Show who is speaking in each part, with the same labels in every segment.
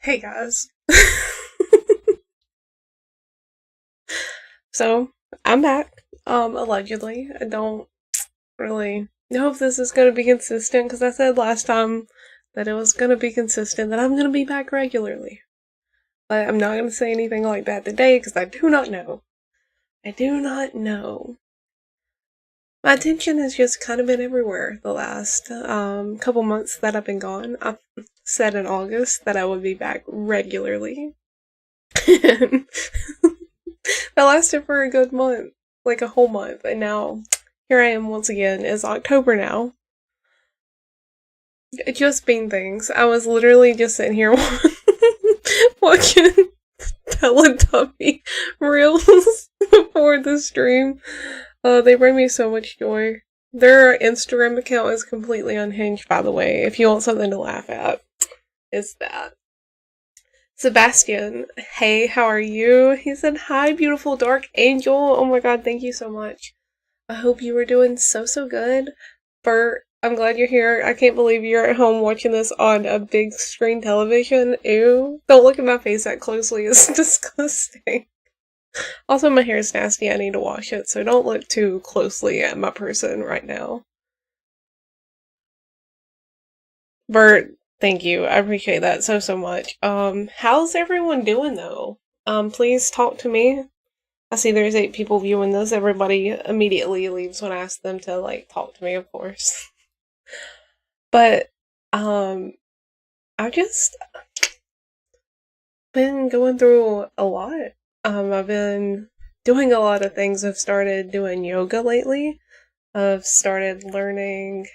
Speaker 1: Hey guys. So, I'm back. Allegedly. I don't really know if this is gonna be consistent because I said last time that it was gonna be consistent, that I'm gonna be back regularly. But I'm not gonna say anything like that today because I do not know. I do not know. My attention has just kind of been everywhere the last couple months that I've been gone. I said in August that I would be back regularly. That lasted for a good month, like a whole month, and now here I am once again. It's October now. It just been things. I was literally just sitting here watching Teletubby reels before the stream. They bring me so much joy. Their Instagram account is completely unhinged, by the way. If you want something to laugh at, it's that. Sebastian, hey, how are you? He said, hi, beautiful dark angel. Oh my god, thank you so much. I hope you were doing so good. Bert, I'm glad you're here. I can't believe you're at home watching this on a big screen television. Ew. Don't look at my face that closely. It's disgusting. Also, my hair is nasty. I need to wash it, so don't look too closely at my person right now. Bert, thank you. I appreciate that so much. How's everyone doing though? Please talk to me. I see there's 8 people viewing this. Everybody immediately leaves when I ask them to, like, talk to me, of course. But, I've just been going through a lot. I've been doing a lot of things. I've started doing yoga lately. I've started learning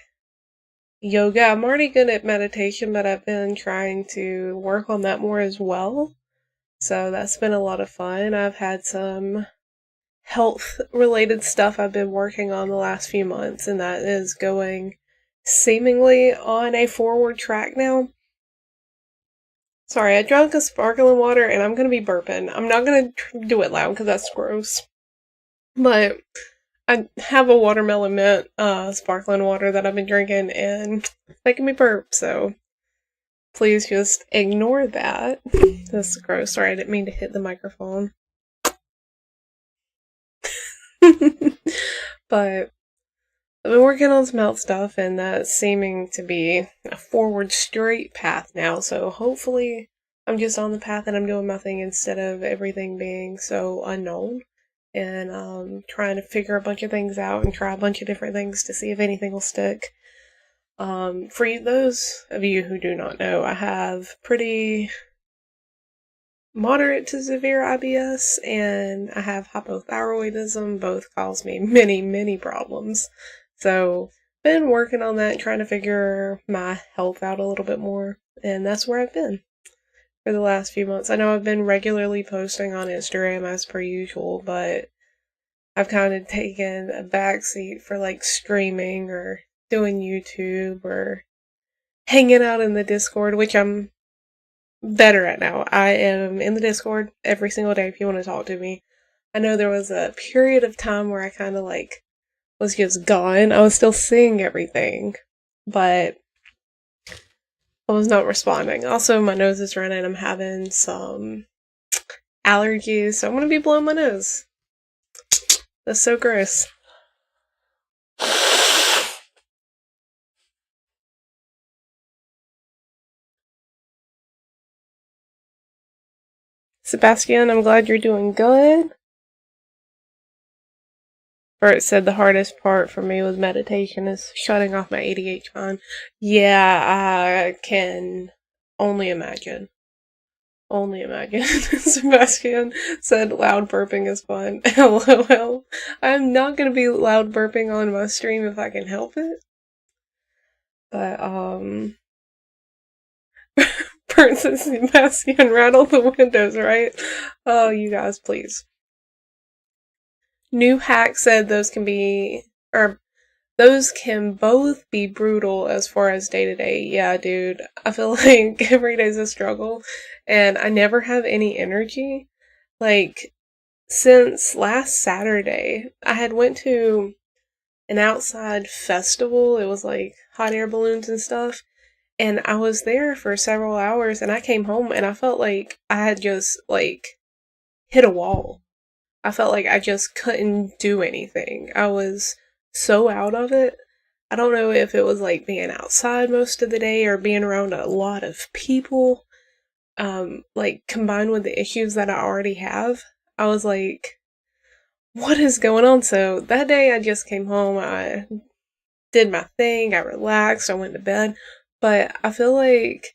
Speaker 1: yoga. I'm already good at meditation, but I've been trying to work on that more as well. So that's been a lot of fun. I've had some health related stuff I've been working on the last few months, and that is going seemingly on a forward track now. Sorry, I drank a sparkling water and I'm gonna be burping. I'm not gonna do it loud because that's gross. But I have a watermelon mint sparkling water that I've been drinking and it's making me burp, so please just ignore that. That's gross. Sorry, I didn't mean to hit the microphone. But I've been working on some health stuff, and that's seeming to be a forward straight path now, so hopefully I'm just on the path and I'm doing my thing instead of everything being so unknown, and trying to figure a bunch of things out and try a bunch of different things to see if anything will stick. For those of you who do not know, I have pretty moderate to severe IBS, and I have hypothyroidism. Both cause me many problems. So, been working on that, trying to figure my health out a little bit more, and that's where I've been for the last few months. I know I've been regularly posting on Instagram as per usual, but I've kind of taken a backseat for like streaming or doing YouTube or hanging out in the Discord, which I'm better at now. I am in the Discord every single day if you want to talk to me. I know there was a period of time where I kind of like was just gone. I was still seeing everything, but I was not responding. Also, my nose is running. I'm having some allergies, so I'm gonna be blowing my nose. That's so gross. Sebastian, I'm glad you're doing good. Bert said the hardest part for me with meditation is shutting off my ADHD. Yeah, I can only imagine. Only imagine. Sebastian said loud burping is fun. LOL. I'm not gonna be loud burping on my stream if I can help it. But, Princess Sebastian rattle the windows, right? Oh, you guys, please. New Hack said those can both be brutal as far as day to day. Yeah, dude. I feel like every day's a struggle, and I never have any energy. Like, since last Saturday, I had went to an outside festival. It was like hot air balloons and stuff. And I was there for several hours, and I came home and I felt like I had just, like, hit a wall. I felt like I just couldn't do anything. I was so out of it. I don't know if it was like being outside most of the day or being around a lot of people, like combined with the issues that I already have. I was like, what is going on? So that day I just came home, I did my thing, I relaxed, I went to bed, but I feel like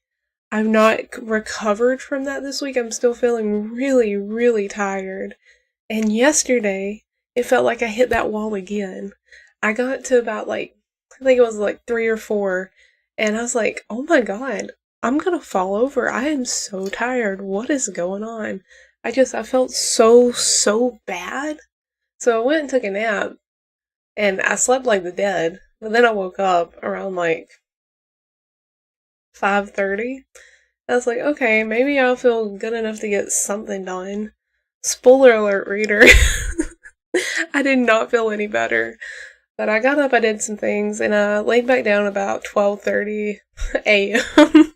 Speaker 1: I've not recovered from that this week. I'm still feeling really, really tired. And yesterday, it felt like I hit that wall again. I got to about like, I think it was like 3 or 4, and I was like, oh my god, I'm gonna fall over. I am so tired. What is going on? I felt so bad. So I went and took a nap, and I slept like the dead. But then I woke up around like 5:30. I was like, okay, maybe I'll feel good enough to get something done. Spoiler alert, reader. I did not feel any better. But I got up, I did some things, and I laid back down about 12:30 a.m.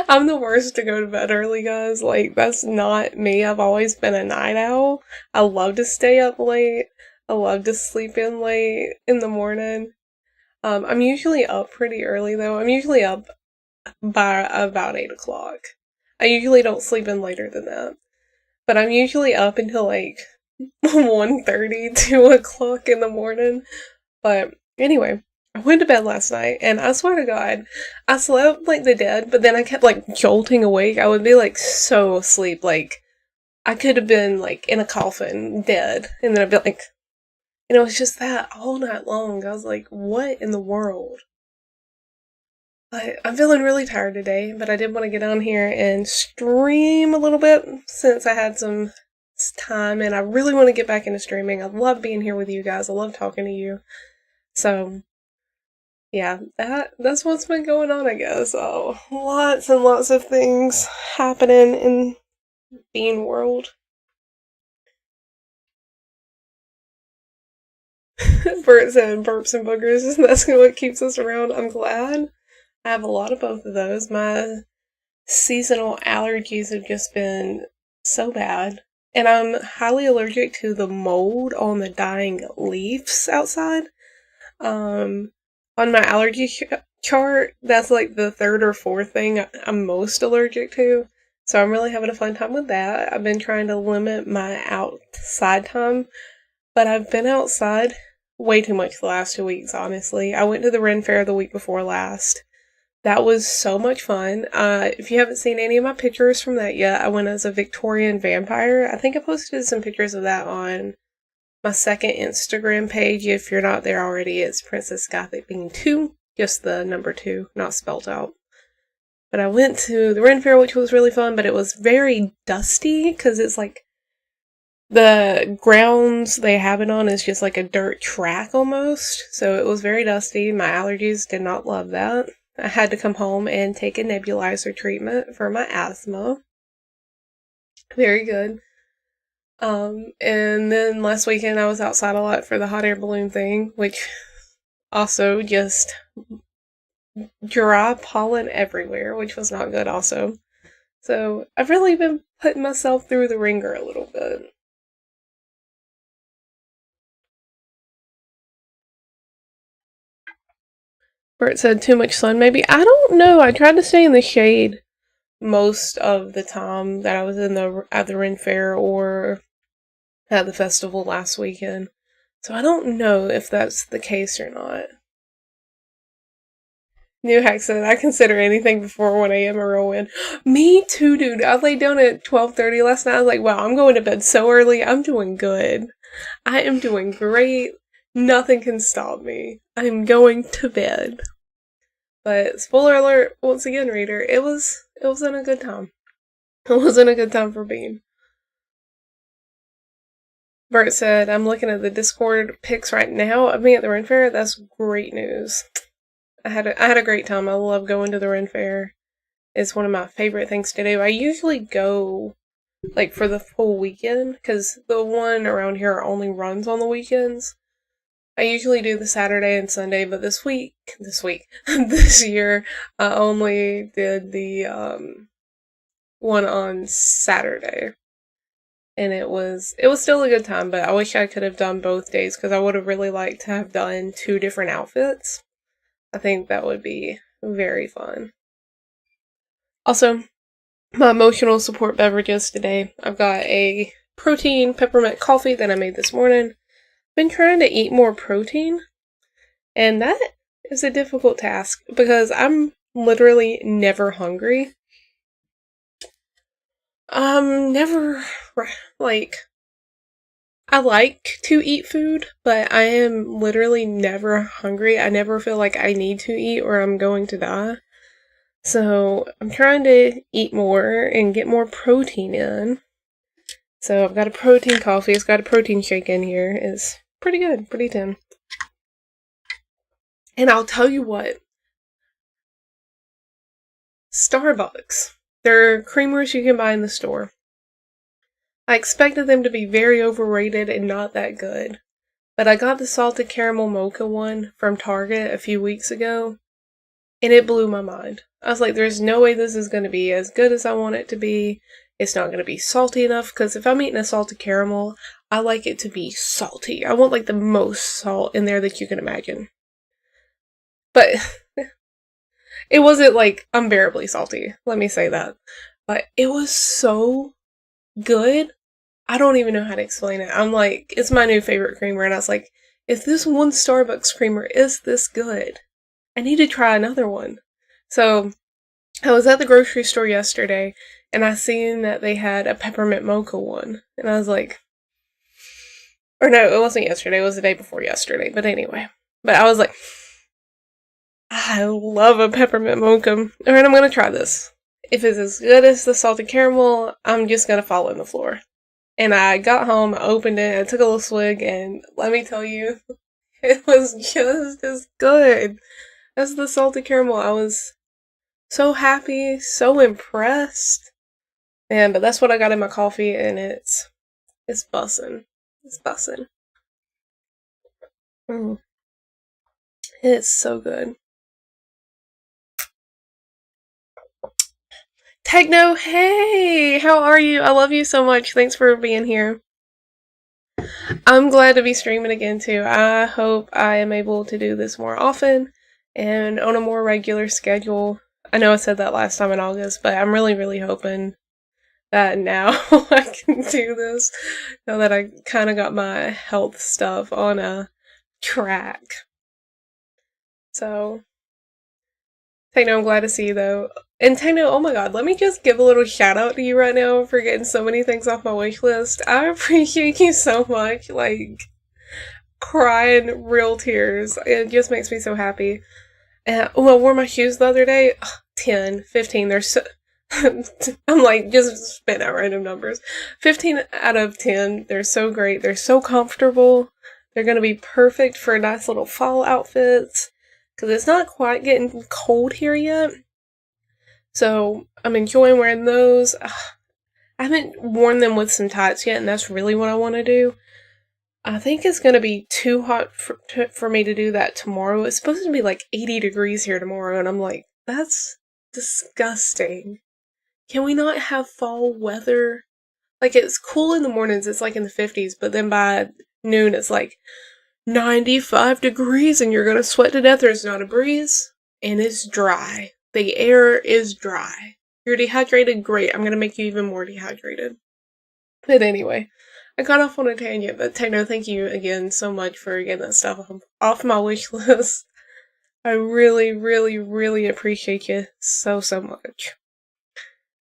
Speaker 1: I'm the worst to go to bed early, guys. Like, that's not me. I've always been a night owl. I love to stay up late. I love to sleep in late in the morning. I'm usually up pretty early, though. I'm usually up by about 8 o'clock. I usually don't sleep in later than that. But I'm usually up until like 1:30, 2 o'clock in the morning. But anyway, I went to bed last night, and I swear to God, I slept like the dead, but then I kept like jolting awake. I would be like so asleep, like I could have been like in a coffin, dead, and then I'd be like, and it was just that all night long. I was like, what in the world? But I'm feeling really tired today, but I did want to get on here and stream a little bit since I had some time, and I really want to get back into streaming. I love being here with you guys. I love talking to you. So, yeah, that's what's been going on, I guess. Oh, lots and lots of things happening in Bean World. Bert said burps and boogers, that's what keeps us around. I'm glad. I have a lot of both of those. My seasonal allergies have just been so bad. And I'm highly allergic to the mold on the dying leaves outside. On my allergy chart, that's like the third or fourth thing I'm most allergic to. So I'm really having a fun time with that. I've been trying to limit my outside time, but I've been outside way too much the last 2 weeks, honestly. I went to the Ren Fair the week before last. That was so much fun. If you haven't seen any of my pictures from that yet, I went as a Victorian vampire. I think I posted some pictures of that on my second Instagram page. If you're not there already, it's Princess Gothic Bean 2, just the number 2, not spelled out. But I went to the Ren Fair, which was really fun, but it was very dusty, because it's like, the grounds they have it on is just like a dirt track almost, so it was very dusty. My allergies did not love that. I had to come home and take a nebulizer treatment for my asthma. Very good. And then last weekend I was outside a lot for the hot air balloon thing, which also just dry pollen everywhere, which was not good also. So I've really been putting myself through the ringer a little bit. Bert said too much sun, maybe. I don't know. I tried to stay in the shade most of the time that I was at the Ren Fair or at the festival last weekend. So I don't know if that's the case or not. New Hack said, I consider anything before 1 a.m. a real win. Me too, dude. I laid down at 12:30 last night. I was like, wow, I'm going to bed so early. I'm doing good. I am doing great. Nothing can stop me. I'm going to bed. But spoiler alert, once again, reader, it wasn't a good time. It wasn't a good time for Bean. Bert said, I'm looking at the Discord pics right now of me at the Ren Fair. That's great news. I had a great time. I love going to the Ren Fair. It's one of my favorite things to do. I usually go like for the full weekend, because the one around here only runs on the weekends. I usually do the Saturday and Sunday, but this this year, I only did the one on Saturday. And it was still a good time, but I wish I could have done both days because I would have really liked to have done 2 different outfits. I think that would be very fun. Also, my emotional support beverages today. I've got a protein peppermint coffee that I made this morning. Been trying to eat more protein, and that is a difficult task because I'm literally never hungry. Never, like, I like to eat food, but I am literally never hungry. I never feel like I need to eat or I'm going to die. So I'm trying to eat more and get more protein in. So I've got a protein coffee. It's got a protein shake in here. It's pretty good, pretty thin. And I'll tell you what. Starbucks. They're creamers you can buy in the store. I expected them to be very overrated and not that good. But I got the salted caramel mocha one from Target a few weeks ago, and it blew my mind. I was like, there's no way this is going to be as good as I want it to be. It's not going to be salty enough, because if I'm eating a salted caramel, I like it to be salty. I want, like, the most salt in there that you can imagine. But it wasn't, like, unbearably salty. Let me say that. But it was so good. I don't even know how to explain it. I'm like, it's my new favorite creamer, and I was like, if this one Starbucks creamer is this good, I need to try another one. So, I was at the grocery store yesterday, and I seen that they had a peppermint mocha one, and I was like, or no, it wasn't yesterday, it was the day before yesterday, but anyway. But I was like, I love a peppermint mocha. Alright, I'm gonna try this. If it's as good as the salted caramel, I'm just gonna fall on the floor. And I got home, I opened it, I took a little swig, and let me tell you, it was just as good as the salted caramel. I was so happy, so impressed. Man, but that's what I got in my coffee, and it's bussin'. It's bussin'. It's so good. Techno, hey! How are you? I love you so much. Thanks for being here. I'm glad to be streaming again, too. I hope I am able to do this more often and on a more regular schedule. I know I said that last time in August, but I'm really, really hoping that now I can do this. Now that I kind of got my health stuff on a track. So, Techno, I'm glad to see you, though. And Techno, oh my god, let me just give a little shout out to you right now for getting so many things off my wish list. I appreciate you so much, like, crying real tears. It just makes me so happy. And, I wore my shoes the other day. 10, 15, they're so... I'm like, just spitting out random numbers. 15 out of 10, they're so great. They're so comfortable. They're gonna be perfect for nice little fall outfits. Because it's not quite getting cold here yet. So, I'm enjoying wearing those. I haven't worn them with some tights yet, and that's really what I want to do. I think it's going to be too hot for me to do that tomorrow. It's supposed to be like 80 degrees here tomorrow, and I'm like, that's disgusting. Can we not have fall weather? Like, it's cool in the mornings, it's like in the 50s, but then by noon it's like 95 degrees and you're gonna sweat to death. There's not a breeze, and it's dry. The air is dry. You're dehydrated? Great. I'm gonna make you even more dehydrated. But anyway, I got off on a tangent, but Techno, thank you again so much for getting that stuff off my wish list. I really, really, really appreciate you so, so much.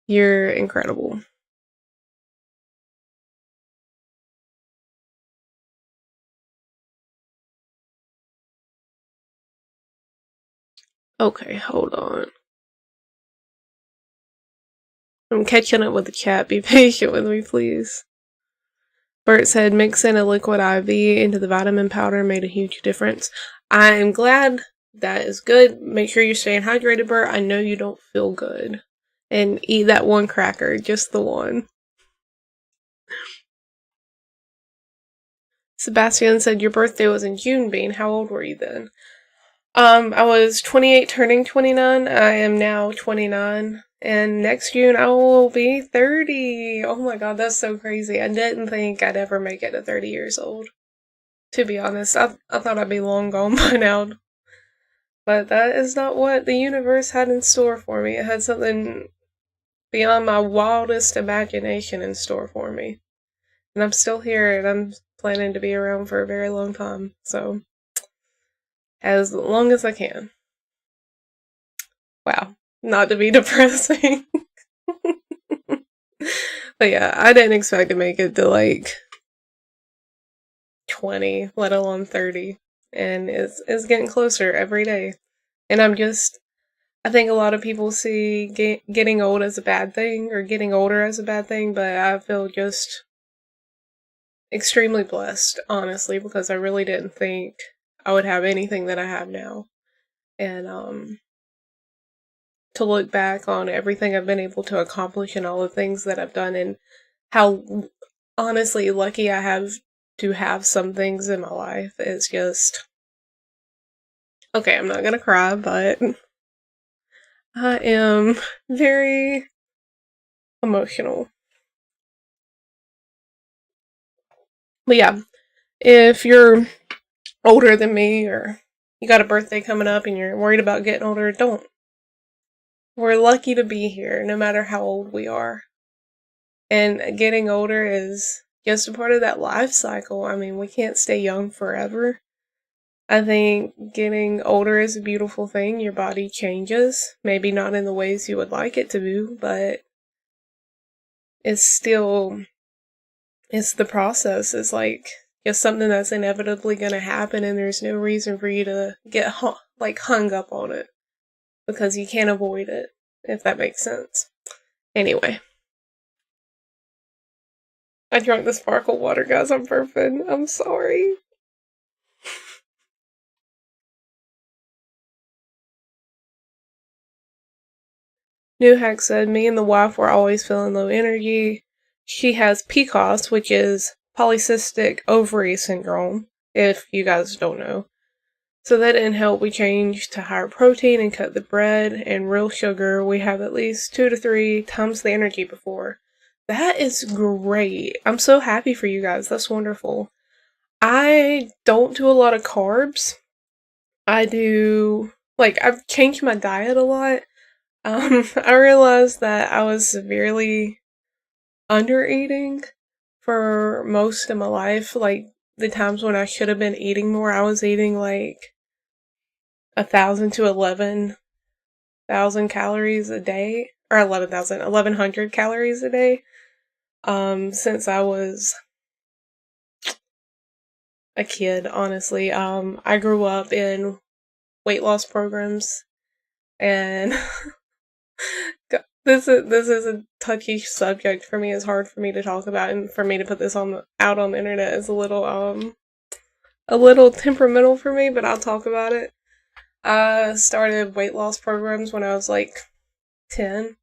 Speaker 1: You're incredible. Okay, hold on. I'm catching up with the chat. Be patient with me, please. Bert said mixing a liquid IV into the vitamin powder made a huge difference. I'm glad that is good. Make sure you're staying hydrated, Bert. I know you don't feel good. And eat that one cracker, just the one. Sebastian said your birthday was in June, Bean. How old were you then? I was 28 turning 29. I am now 29. And next June I will be 30. Oh my god, that's so crazy. I didn't think I'd ever make it to 30 years old. To be honest, I thought I'd be long gone by now. But that is not what the universe had in store for me. It had something beyond my wildest imagination in store for me. And I'm still here, and I'm planning to be around for a very long time. So, as long as I can. Wow. Not to be depressing. But yeah, I didn't expect to make it to like 20, let alone 30. And it's getting closer every day. And I think a lot of people see getting old as a bad thing, or getting older as a bad thing, but I feel just extremely blessed, honestly, because I really didn't think I would have anything that I have now. And, to look back on everything I've been able to accomplish and all the things that I've done, and how honestly lucky I have to have some things in my life is just... Okay, I'm not gonna cry, but I am very emotional. But yeah, if you're older than me, or you got a birthday coming up and you're worried about getting older, don't. We're lucky to be here, no matter how old we are. And getting older is just a part of that life cycle. I mean, we can't stay young forever. I think getting older is a beautiful thing. Your body changes. Maybe not in the ways you would like it to do, but it's the process. It's like just something that's inevitably going to happen, and there's no reason for you to get hung up on it, because you can't avoid it, if that makes sense. Anyway. I drank the sparkle water, guys. I'm burping. I'm sorry. New Hack said, me and the wife were always feeling low energy. She has PCOS, which is polycystic ovary syndrome, if you guys don't know. So that didn't help. We changed to higher protein and cut the bread and real sugar. We have at least 2 to 3 times the energy before. That is great. I'm so happy for you guys. That's wonderful. I don't do a lot of carbs. I've changed my diet a lot. I realized that I was severely under-eating for most of my life. Like, the times when I should have been eating more, I was eating like 1,000 to 11,000 calories a day, or 1,100 calories a day, since I was a kid, honestly. I grew up in weight loss programs, and this is a touchy subject for me. It's hard for me to talk about, and for me to put this out on the internet is a little temperamental for me, but I'll talk about it. I started weight loss programs when I was like 10,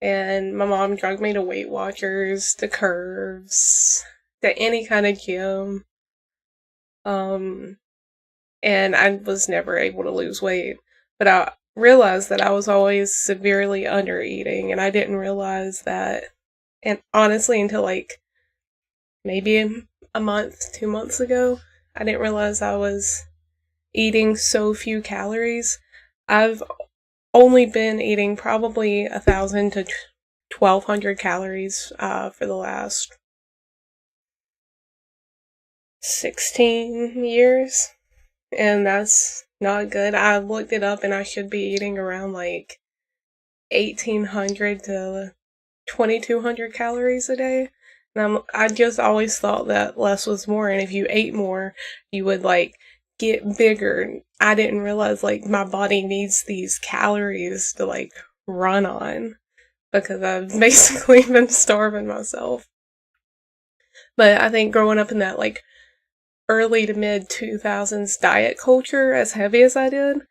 Speaker 1: and my mom dragged me to Weight Watchers, to Curves, to any kind of gym. And I was never able to lose weight, but I realized that I was always severely under eating, and I didn't realize that, and honestly, until like maybe a month, 2 months ago, I didn't realize I was eating so few calories. I've only been eating probably 1,000 to 1,200 calories for the last 16 years, and that's not good. I looked it up, and I should be eating around like 1,800 to 2,200 calories a day. And I just always thought that less was more, and if you ate more, you would like get bigger. I didn't realize like my body needs these calories to like run on, because I've basically been starving myself. But I think growing up in that like early to mid 2000s diet culture, as heavy as I did,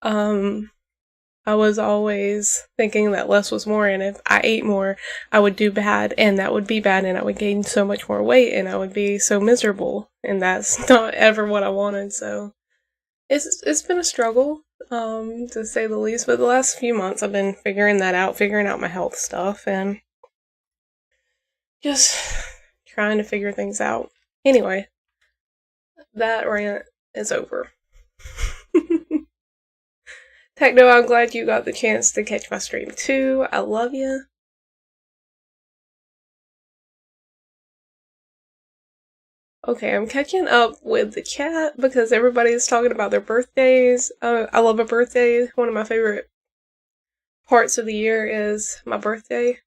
Speaker 1: I was always thinking that less was more, and if I ate more, I would do bad, and that would be bad, and I would gain so much more weight, and I would be so miserable. and that's not ever what I wanted, so it's been a struggle, to say the least, but the last few months I've been figuring that out, figuring out my health stuff, and just trying to figure things out. Anyway, that rant is over. Techno, I'm glad you got the chance to catch my stream too. I love you. Okay, I'm catching up with the chat because everybody's talking about their birthdays. I love a birthday. One of my favorite parts of the year is my birthday.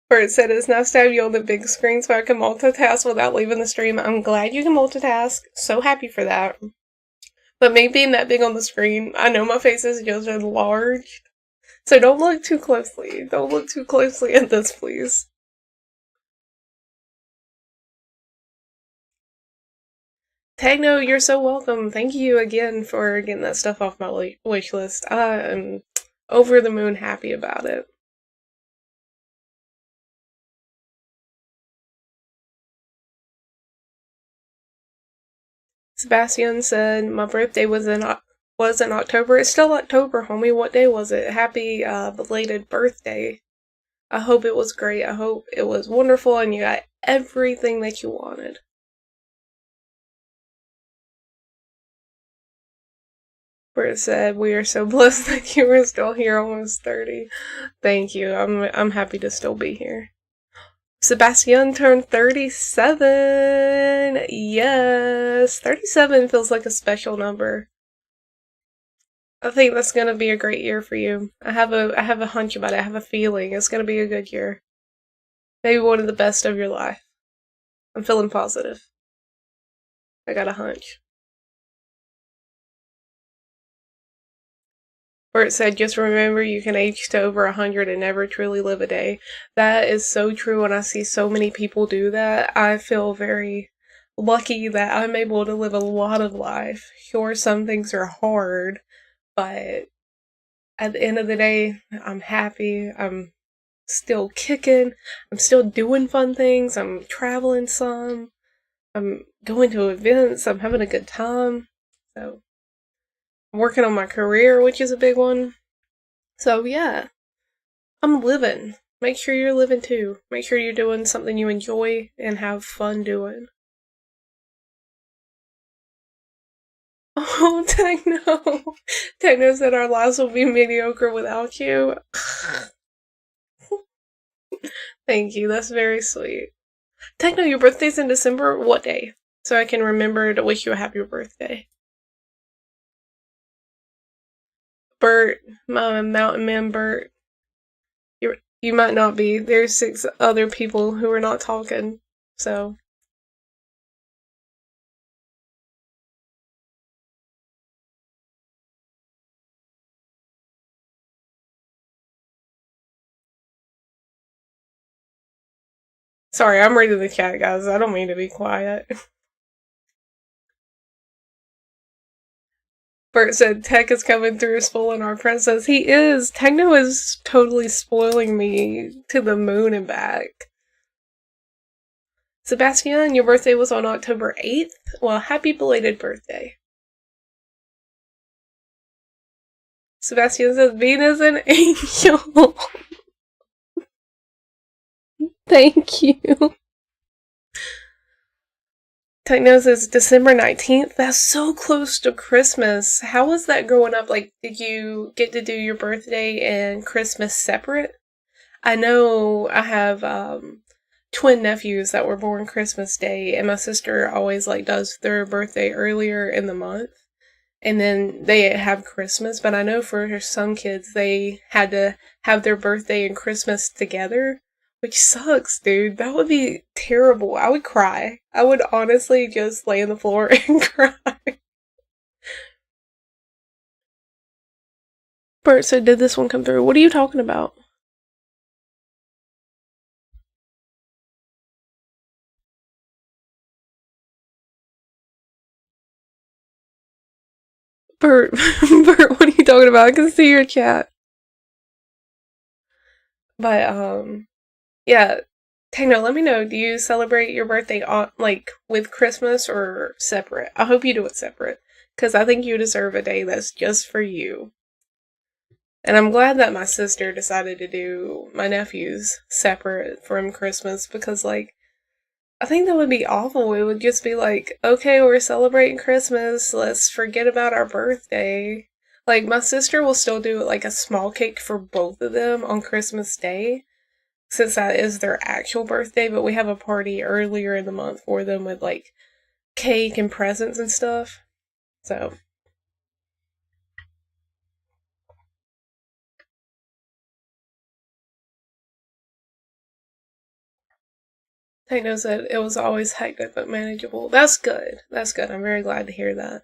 Speaker 1: Where it said it's nice to have you on the big screen so I can multitask without leaving the stream. I'm glad you can multitask. So happy for that. But me being that big on the screen, I know my face is just enlarged. So don't look too closely. Don't look too closely at this, please. Techno, you're so welcome. Thank you again for getting that stuff off my wish list. I am over the moon happy about it. Sebastian said my birthday was in October. It's still October, homie. What day was it? Happy belated birthday. I hope it was great. I hope it was wonderful and you got everything that you wanted. Where it said, "We are so blessed that you are still here, almost 30." Thank you. I'm happy to still be here. Sebastian turned 37. Yes, 37 feels like a special number. I think that's gonna be a great year for you. I have a hunch about it. I have a feeling it's gonna be a good year. Maybe one of the best of your life. I'm feeling positive. I got a hunch. Where it said, just remember you can age to over 100 and never truly live a day. That is so true, and I see so many people do that. I feel very lucky that I'm able to live a lot of life. Sure, some things are hard, but at the end of the day, I'm happy. I'm still kicking. I'm still doing fun things. I'm traveling some. I'm going to events. I'm having a good time. So, I'm working on my career, which is a big one. So, yeah, I'm living. Make sure you're living too. Make sure you're doing something you enjoy and have fun doing. Oh, Techno. Techno said our lives will be mediocre without you. Thank you. That's very sweet. Techno, your birthday's in December. What day? So I can remember to wish you a happy birthday. Bert, my mountain man Bert. You might not be. There's 6 other people who are not talking. So. Sorry, I'm reading the chat, guys. I don't mean to be quiet. Bert said Tech is coming through spoiling our princess. He is. Techno is totally spoiling me to the moon and back. Sebastian, your birthday was on October 8th? Well, happy belated birthday. Sebastian says Bean is an angel. Thank you. Techno says December 19th. That's so close to Christmas. How was that growing up? Like, did you get to do your birthday and Christmas separate? I know I have twin nephews that were born Christmas Day, and my sister always like does their birthday earlier in the month, and then they have Christmas. But I know for some kids they had to have their birthday and Christmas together, which sucks, dude. That would be terrible. I would cry. I would honestly just lay on the floor and cry. Bert said, "Did this one come through?" What are you talking about? Bert, Bert, what are you talking about? I can see your chat. But, yeah. Techno, let me know. Do you celebrate your birthday like with Christmas or separate? I hope you do it separate, because I think you deserve a day that's just for you. And I'm glad that my sister decided to do my nephews separate from Christmas, because, like, I think that would be awful. It would just be like, okay, we're celebrating Christmas, let's forget about our birthday. Like, my sister will still do, like, a small cake for both of them on Christmas Day, since that is their actual birthday, but we have a party earlier in the month for them with, like, cake and presents and stuff. So. Techno said it was always hectic but manageable. That's good. That's good. I'm very glad to hear that.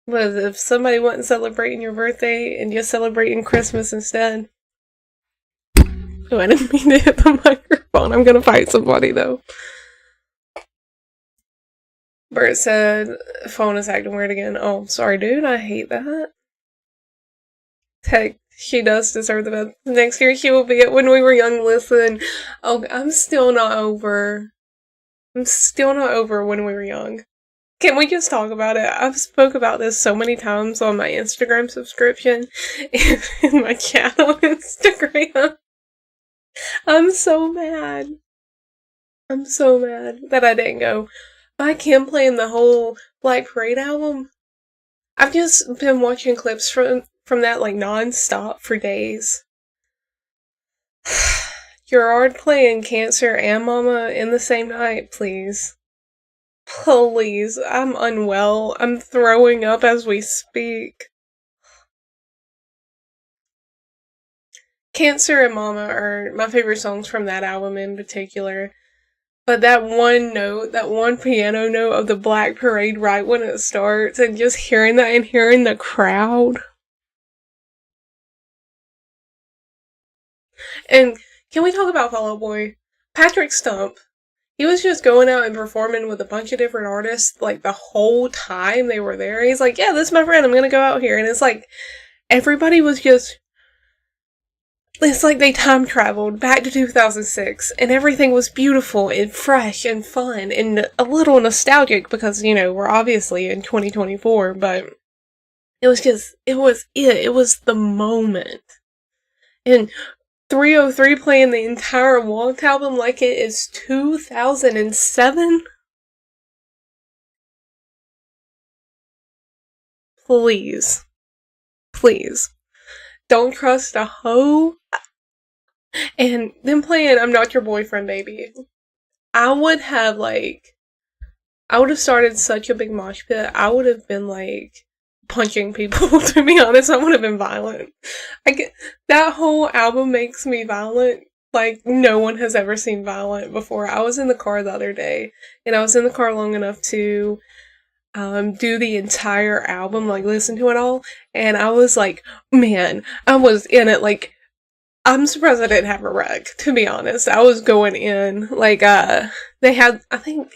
Speaker 1: But if somebody wasn't celebrating your birthday and you're celebrating Christmas instead. Oh, I didn't mean to hit the microphone. I'm gonna fight somebody though. Bert said phone is acting weird again. Oh, sorry, dude. I hate that. Heck, she does deserve the best. Next year she will be at When We Were Young. Listen, oh, I'm still not over. I'm still not over When We Were Young. Can we just talk about it? I've spoke about this so many times on my Instagram subscription and in my chat on Instagram. I'm so mad. I'm so mad that I didn't go. I can't play in the whole Black Parade album. I've just been watching clips from that, like, non-stop for days. Gerard playing Cancer and Mama in the same night, please. Please, I'm unwell. I'm throwing up as we speak. Cancer and Mama are my favorite songs from that album in particular. But that one note, that one piano note of the Black Parade right when it starts, and just hearing that and hearing the crowd. And can we talk about Fall Out Boy? Patrick Stump. He was just going out and performing with a bunch of different artists, like, the whole time they were there. He's like, yeah, this is my friend, I'm gonna go out here. And it's like, everybody was just... It's like they time traveled back to 2006, and everything was beautiful and fresh and fun and a little nostalgic because, you know, we're obviously in 2024, but it was just, it was the moment. And 303 playing the entire Walked album like it is 2007? Please. Please. Don't trust a hoe. And then playing I'm Not Your Boyfriend, Baby. I would have started such a big mosh pit. I would have been, like, punching people, to be honest. I would have been violent. That whole album makes me violent like no one has ever seen violent before. I was in the car the other day, and I was in the car long enough to do the entire album, like, listen to it all, and I was like, man, I was in it, like, I'm surprised I didn't have a wreck, to be honest. I was going in, like, they had, I think,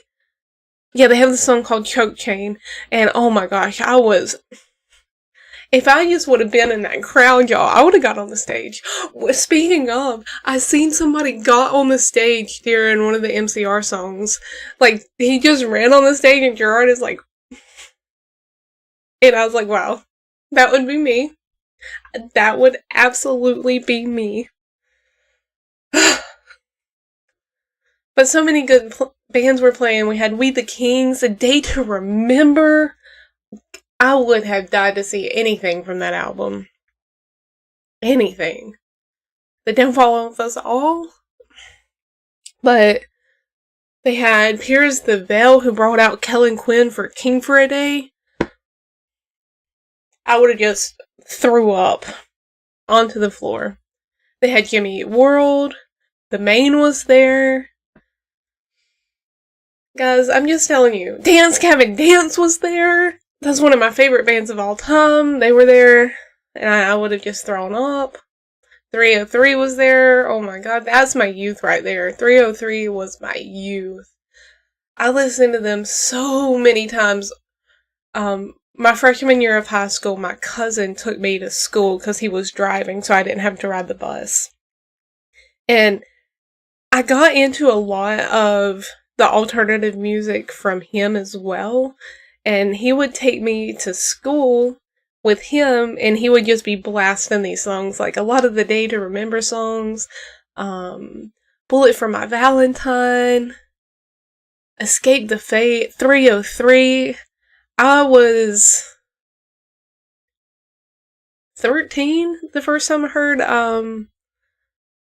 Speaker 1: yeah, they have this song called Choke Chain, and oh my gosh, if I just would have been in that crowd, y'all, I would have got on the stage. Speaking of, I seen somebody got on the stage during one of the MCR songs. Like, he just ran on the stage and Gerard is like... And I was like, wow, that would be me. That would absolutely be me. But so many good bands were playing. We had We the Kings, A Day to Remember. I would have died to see anything from that album. Anything. The Downfall of Us All. But they had Piers the Veil, who brought out Kellen Quinn for King for a Day. I would have just threw up onto the floor. They had Jimmy Eat World. The Maine was there. Guys, I'm just telling you. Dance Cabin Dance was there. That's one of my favorite bands of all time. They were there. And I would have just thrown up. 303 was there. Oh my god, that's my youth right there. 303 was my youth. I listened to them so many times. My my freshman year of high school, my cousin took me to school because he was driving, so I didn't have to ride the bus. And I got into a lot of the alternative music from him as well. And he would take me to school with him, and he would just be blasting these songs, like a lot of the Day to Remember songs, Bullet for My Valentine, Escape the Fate, 303. I was 13 the first time I heard I'm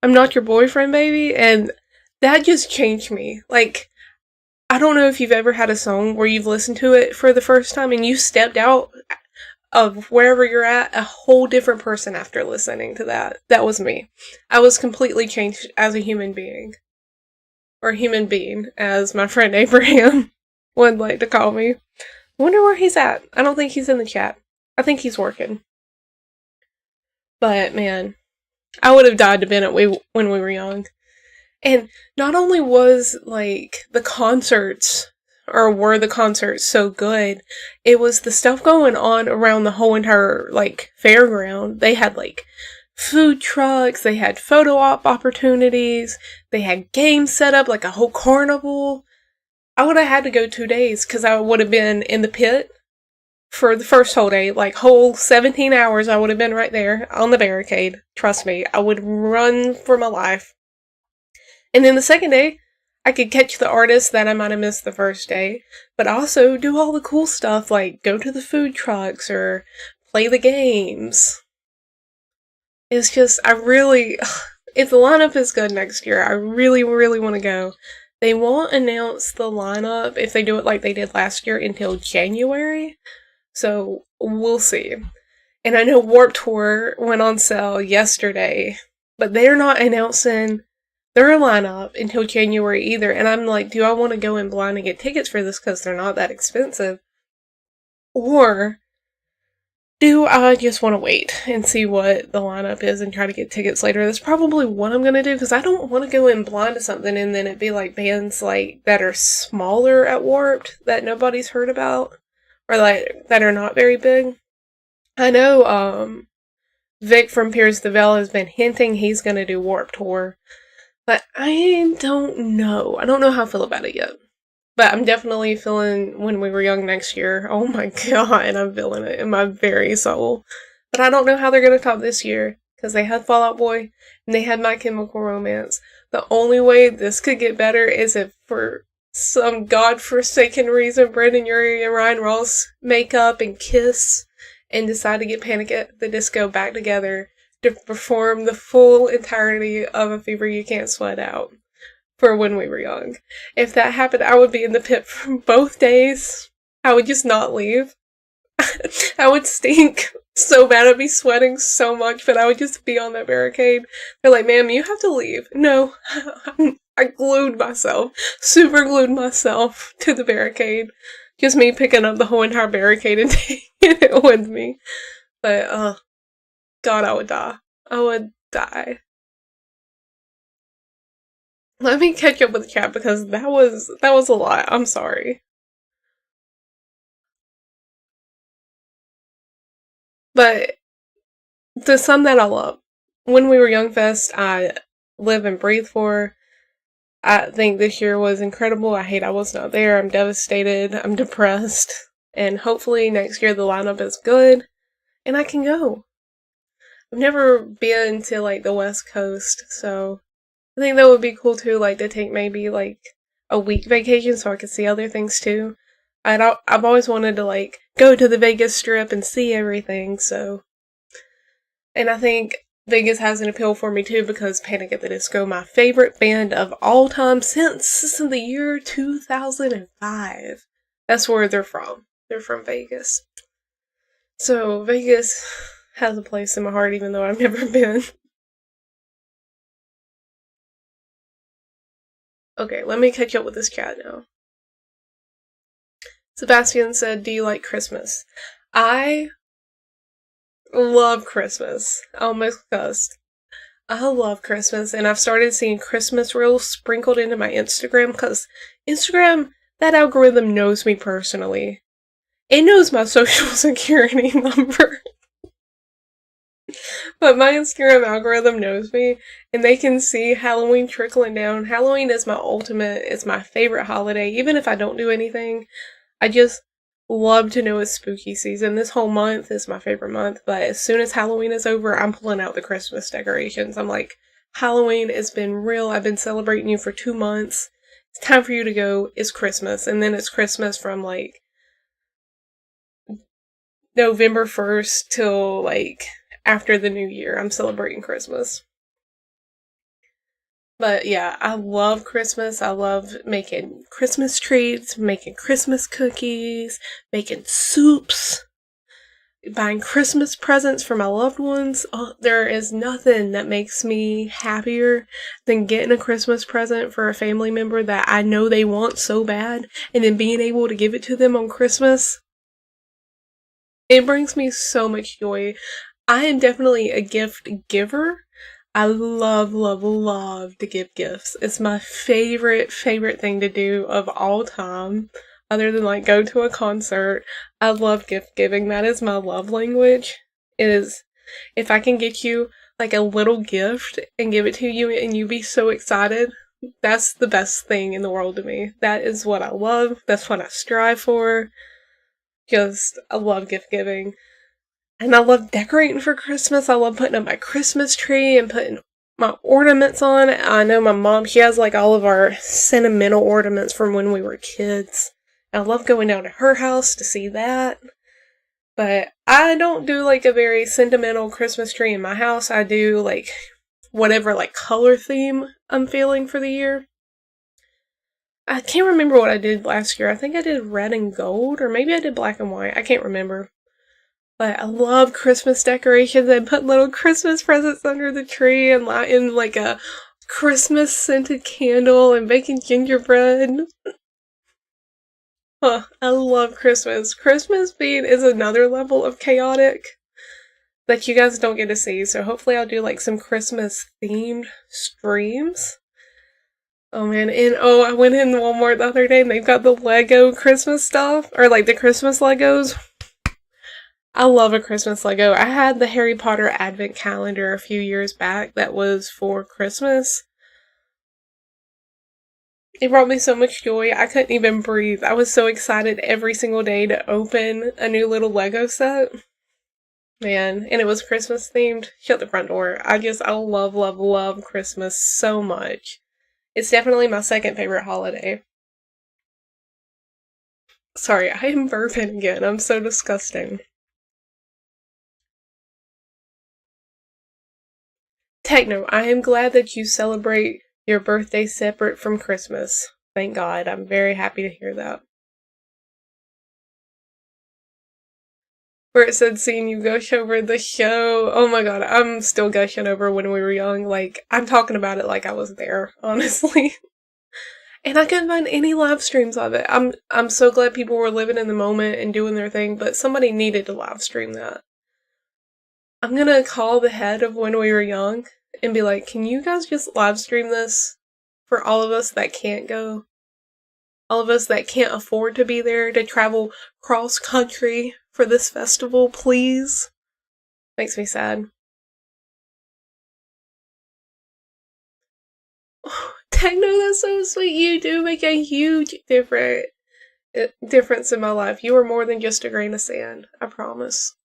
Speaker 1: Not Your Boyfriend, Baby, and that just changed me. Like, I don't know if you've ever had a song where you've listened to it for the first time and you stepped out of wherever you're at a whole different person after listening to that. That was me. I was completely changed as a human being. Or human being, as my friend Abraham would like to call me. I wonder where he's at. I don't think he's in the chat. I think he's working. But man, I would have died to Bennett when we were young. And not only was, like, the concerts, or were the concerts so good, it was the stuff going on around the whole entire, like, fairground. They had, like, food trucks, they had photo op opportunities, they had games set up, like a whole carnival. I would have had to go 2 days, because I would have been in the pit for the first whole day, like whole 17 hours I would have been right there on the barricade. Trust me, I would run for my life. And then the second day, I could catch the artists that I might have missed the first day, but also do all the cool stuff like go to the food trucks or play the games. It's just, if the lineup is good next year, I really, really want to go. They won't announce the lineup if they do it like they did last year until January, so we'll see. And I know Warped Tour went on sale yesterday, but they're not announcing their lineup until January either, and I'm like, do I want to go in blind and get tickets for this because they're not that expensive? Or do I just want to wait and see what the lineup is and try to get tickets later? That's probably what I'm going to do, because I don't want to go in blind to something and then it be like bands like that are smaller at Warped that nobody's heard about, or like that are not very big. I know Vic from Pierce the Veil has been hinting he's going to do Warped Tour, but I don't know. I don't know how I feel about it yet. But I'm definitely feeling When We Were Young next year. Oh my god, I'm feeling it in my very soul. But I don't know how they're going to top this year, because they had Fall Out Boy, and they had My Chemical Romance. The only way this could get better is if, for some godforsaken reason, Brendon Urie and Ryan Ross make up and kiss, and decide to get Panic at the Disco back together to perform the full entirety of A Fever You Can't Sweat Out for When We Were Young. If that happened, I would be in the pit for both days. I would just not leave. I would stink so bad. I'd be sweating so much, but I would just be on that barricade. They're like, ma'am, you have to leave. No. I glued myself, super glued myself to the barricade. Just me picking up the whole entire barricade and taking it with me. But, God, I would die. I would die. Let me catch up with the chat because that was a lot. I'm sorry. But to sum that all up, When We Were Young Fest, I live and breathe for. I think this year was incredible. I hate I was not there. I'm devastated. I'm depressed. And hopefully next year the lineup is good and I can go. I've never been to like the West Coast, so I think that would be cool too, like to take maybe like a week vacation so I could see other things too. I've always wanted to like go to the Vegas Strip and see everything, so. And I think Vegas has an appeal for me too because Panic at the Disco, my favorite band of all time since the year 2005. That's where they're from. They're from Vegas. So Vegas has a place in my heart even though I've never been. Okay, let me catch up with this chat now. Sebastian said, do you like Christmas? I love Christmas. I almost cussed. I love Christmas, and I've started seeing Christmas reels sprinkled into my Instagram, because Instagram, that algorithm knows me personally. It knows my social security number. But my Instagram algorithm knows me, and they can see Halloween trickling down. Halloween is my ultimate, it's my favorite holiday. Even if I don't do anything, I just love to know it's spooky season. This whole month is my favorite month, but as soon as Halloween is over, I'm pulling out the Christmas decorations. I'm like, Halloween has been real. I've been celebrating you for 2 months. It's time for you to go. It's Christmas. And then it's Christmas from like November 1st till like after the new year. I'm celebrating Christmas. But yeah, I love Christmas. I love making Christmas treats, making Christmas cookies, making soups, buying Christmas presents for my loved ones. Oh, there is nothing that makes me happier than getting a Christmas present for a family member that I know they want so bad, and then being able to give it to them on Christmas. It brings me so much joy. I am definitely a gift giver. I love, love, love to give gifts. It's my favorite thing to do of all time. Other than like go to a concert, I love gift giving. That is my love language. It is, if I can get you like a little gift and give it to you and you be so excited, that's the best thing in the world to me. That is what I love. That's what I strive for. Just, I love gift giving. And I love decorating for Christmas. I love putting up my Christmas tree and putting my ornaments on. I know my mom, she has like all of our sentimental ornaments from when we were kids. I love going down to her house to see that. But I don't do like a very sentimental Christmas tree in my house. I do like whatever like color theme I'm feeling for the year. I can't remember what I did last year. I think I did red and gold, or maybe I did black and white. I can't remember. But I love Christmas decorations and put little Christmas presents under the tree and lighting like a Christmas scented candle and baking gingerbread. Huh, I love Christmas. Christmas being is another level of chaotic that you guys don't get to see, so hopefully I'll do like some Christmas themed streams. Oh man, and oh, I went in Walmart the other day and they've got the Lego Christmas stuff, or like the Christmas Legos. I love a Christmas Lego. I had the Harry Potter Advent Calendar a few years back that was for Christmas. It brought me so much joy, I couldn't even breathe. I was so excited every single day to open a new little Lego set. Man, and it was Christmas themed. Shut the front door. I love, love, love Christmas so much. It's definitely my second favorite holiday. Sorry, I am burping again. I'm so disgusting. Techno, I am glad that you celebrate your birthday separate from Christmas. Thank God. I'm very happy to hear that. Where it said seeing you gush over the show. Oh my god, I'm still gushing over when we were young. Like, I'm talking about it like I was there, honestly. And I couldn't find any live streams of it. I'm so glad people were living in the moment and doing their thing, but somebody needed to live stream that. I'm gonna call the head of When We Were Young and be like, can you guys just live stream this for all of us that can't go? All of us that can't afford to be there, to travel cross country for this festival, please? Makes me sad. Oh, Techno, that's so sweet. You do make a huge difference in my life. You are more than just a grain of sand. I promise.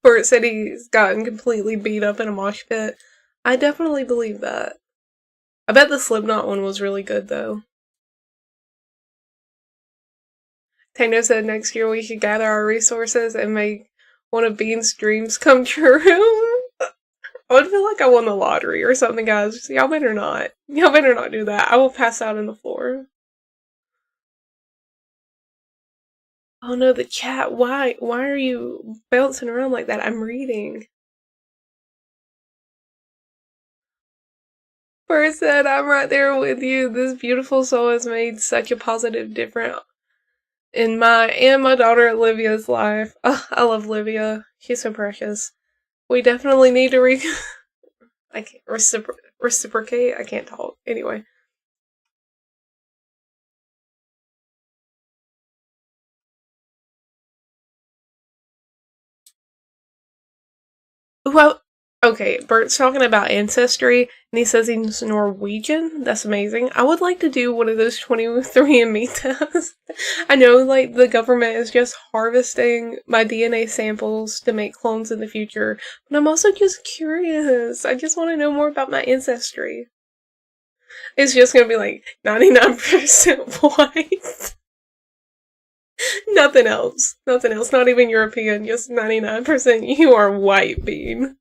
Speaker 1: Bert said he's gotten completely beat up in a mosh pit. I definitely believe that. I bet the Slipknot one was really good, though. Techno said next year we should gather our resources and make one of Bean's dreams come true. I would feel like I won the lottery or something, guys. Y'all better not. Y'all better not do that. I will pass out on the floor. Oh no, the chat. Why? Why are you bouncing around like that? I'm reading. First said, I'm right there with you. This beautiful soul has made such a positive difference in my and my daughter Olivia's life. Oh, I love Olivia. She's so precious. We definitely need to I can't reciprocate. I can't talk. Anyway. Well, okay, Bert's talking about ancestry, and he says he's Norwegian. That's amazing. I would like to do one of those 23andMe tests. I know, like, the government is just harvesting my DNA samples to make clones in the future, but I'm also just curious. I just want to know more about my ancestry. It's just gonna be like 99% white. Nothing else. Nothing else. Not even European. Just 99% you are white, Bean.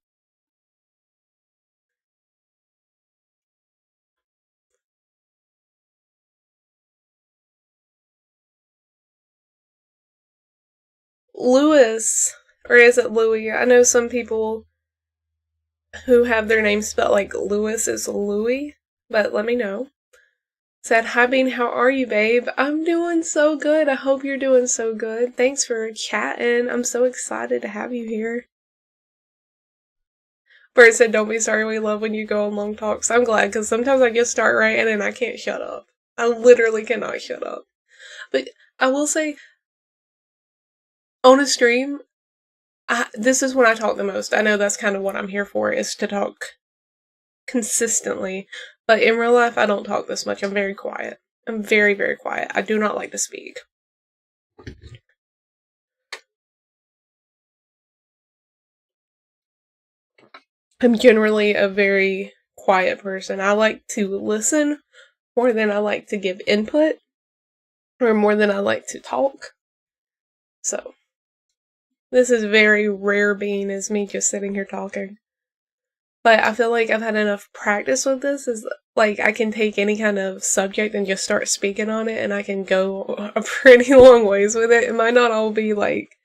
Speaker 1: Lewis. Or is it Louis? I know some people who have their names spelled like Lewis is Louis, but let me know. Said, hi Bean, how are you, babe? I'm doing so good. I hope you're doing so good. Thanks for chatting. I'm so excited to have you here. Bert said, don't be sorry, we love when you go on long talks. I'm glad, because sometimes I just start writing and I can't shut up. I literally cannot shut up. But I will say, on a stream, this is when I talk the most. I know that's kind of what I'm here for, is to talk consistently. But in real life, I don't talk this much. I'm very quiet. I'm very, very quiet. I do not like to speak. I'm generally a very quiet person. I like to listen more than I like to give input, or more than I like to talk. So, this is very rare being as me just sitting here talking. But I feel like I've had enough practice with this, is like I can take any kind of subject and just start speaking on it, and I can go a pretty long ways with it. It might not all be like,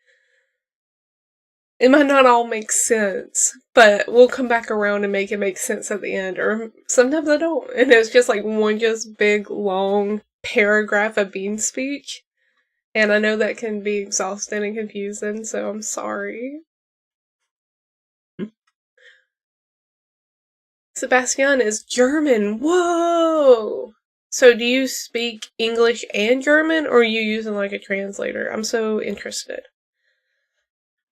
Speaker 1: it might not all make sense, but we'll come back around and make it make sense at the end, or sometimes I don't, and it's just like one just big long paragraph of Bean speech, and I know that can be exhausting and confusing, so I'm sorry. Sebastian is German. Whoa! So do you speak English and German, or are you using like a translator? I'm so interested.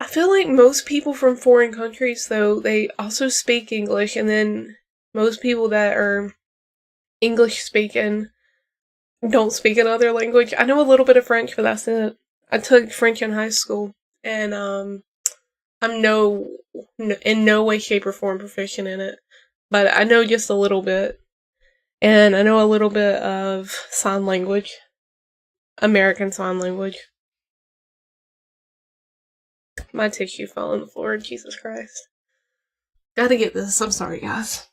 Speaker 1: I feel like most people from foreign countries, though, they also speak English, and then most people that are English speaking don't speak another language. I know a little bit of French, but that's it. I took French in high school, and I'm in no way, shape, or form proficient in it, but I know just a little bit, and I know a little bit of sign language, American Sign Language. My tissue fell on the floor, Jesus Christ. Gotta get this, I'm sorry, guys.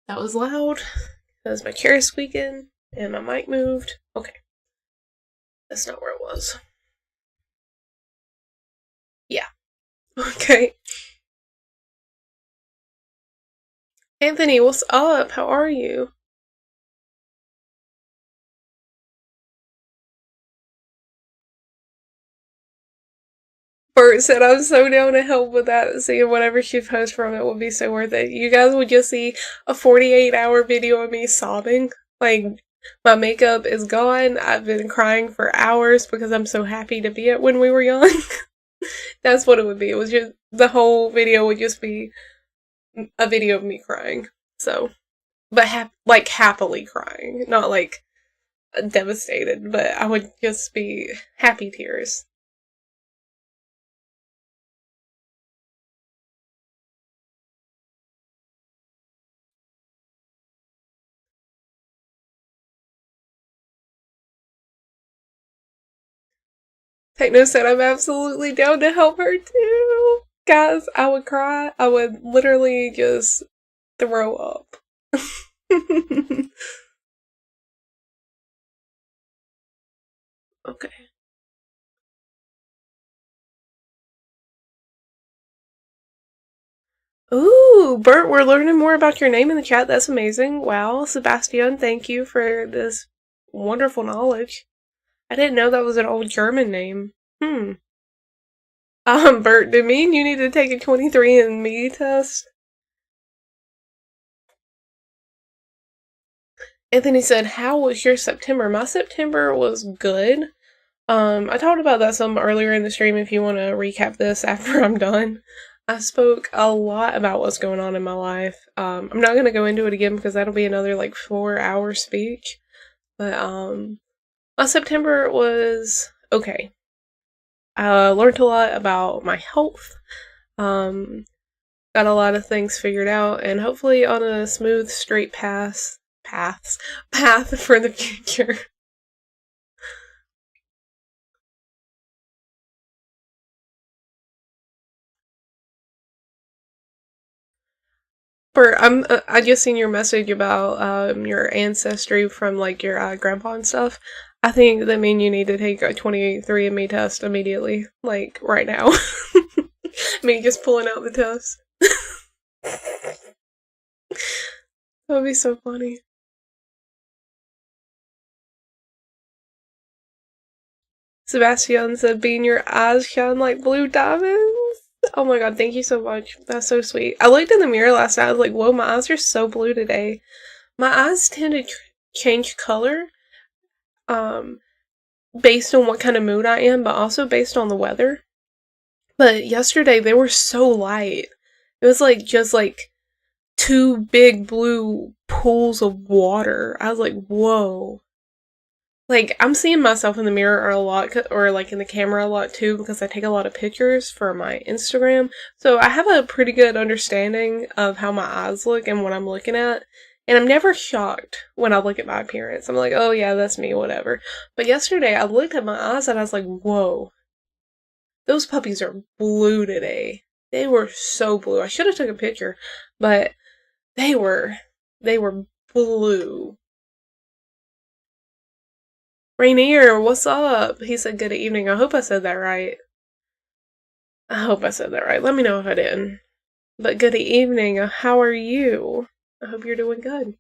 Speaker 1: That was loud. That was my chair squeaking, and my mic moved. Okay. That's not where it was. Yeah. Okay. Anthony, what's up? How are you? Bert said, I'm so down to help with that. Seeing whatever she posts from it would be so worth it. You guys would just see a 48-hour video of me sobbing. Like, my makeup is gone. I've been crying for hours because I'm so happy to be at When We Were Young. That's what it would be. It was just, the whole video would just be a video of me crying. So, but like happily crying. Not like devastated, but I would just be happy tears. Techno said I'm absolutely down to help her too. Guys, I would cry. I would literally just throw up. Okay. Ooh, Bert, we're learning more about your name in the chat. That's amazing. Wow, Sebastian, thank you for this wonderful knowledge. I didn't know that was an old German name. Hmm. Bert, do mean you need to take a 23andMe test? Anthony said, how was your September? My September was good. I talked about that some earlier in the stream if you want to recap this after I'm done. I spoke a lot about what's going on in my life. I'm not going to go into it again because that'll be another like 4-hour speech. But my September was okay. I learned a lot about my health. Got a lot of things figured out, and hopefully on a smooth, straight path for the future. I just seen your message about your ancestry from like your grandpa and stuff. I think that mean you need to take a 23andMe test immediately, like right now. Me just pulling out the test. That would be so funny. Sebastian said, "Being your eyes shine like blue diamonds." Oh my god, thank you so much. That's so sweet. I looked in the mirror last night. I was like, whoa, my eyes are so blue today. My eyes tend to change color based on what kind of mood I am, but also based on the weather. But yesterday, they were so light. It was like just like two big blue pools of water. I was like, whoa. Like, I'm seeing myself in the mirror a lot, or like in the camera a lot too, because I take a lot of pictures for my Instagram. So I have a pretty good understanding of how my eyes look and what I'm looking at. And I'm never shocked when I look at my appearance. I'm like, oh yeah, that's me, whatever. But yesterday I looked at my eyes and I was like, whoa. Those puppies are blue today. They were so blue. I should have took a picture, but they were blue. Rainier, what's up? He said good evening. I hope I said that right. I hope I said that right. Let me know if I didn't. But good evening. How are you? I hope you're doing good.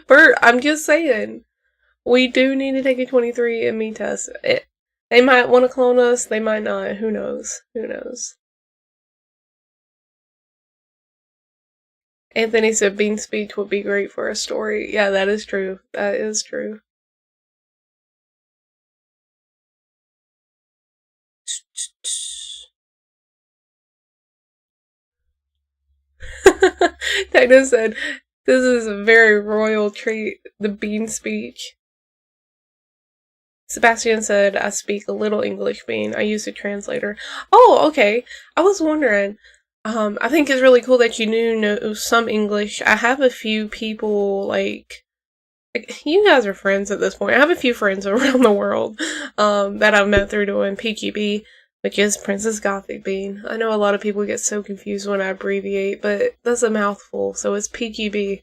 Speaker 1: Bert, I'm just saying. We do need to take a 23andMe test. They might want to clone us. They might not. Who knows? Who knows? Anthony said Bean's speech would be great for a story. Yeah, that is true. That is true. Dana said, this is a very royal treat, the Bean speech. Sebastian said, I speak a little English, Bean. I use a translator. Oh, okay. I was wondering. I think it's really cool that you know some English. I have a few people, like, you guys are friends at this point. I have a few friends around the world that I've met through doing PGB, which is Princess Gothic Bean. I know a lot of people get so confused when I abbreviate, but that's a mouthful, so it's PGB.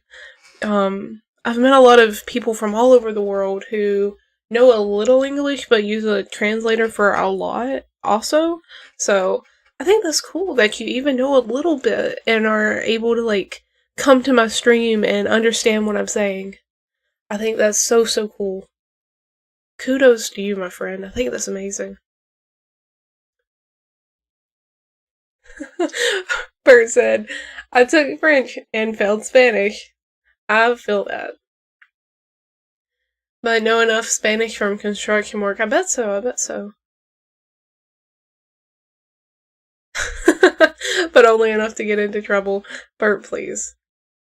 Speaker 1: I've met a lot of people from all over the world who know a little English but use a translator for a lot also. So I think that's cool that you even know a little bit and are able to like come to my stream and understand what I'm saying. I think that's so, so cool. Kudos to you, my friend. I think that's amazing. Bert said, I took French and failed Spanish. I feel that. But I know enough Spanish from construction work. I bet so, I bet so. But only enough to get into trouble. Bert, please.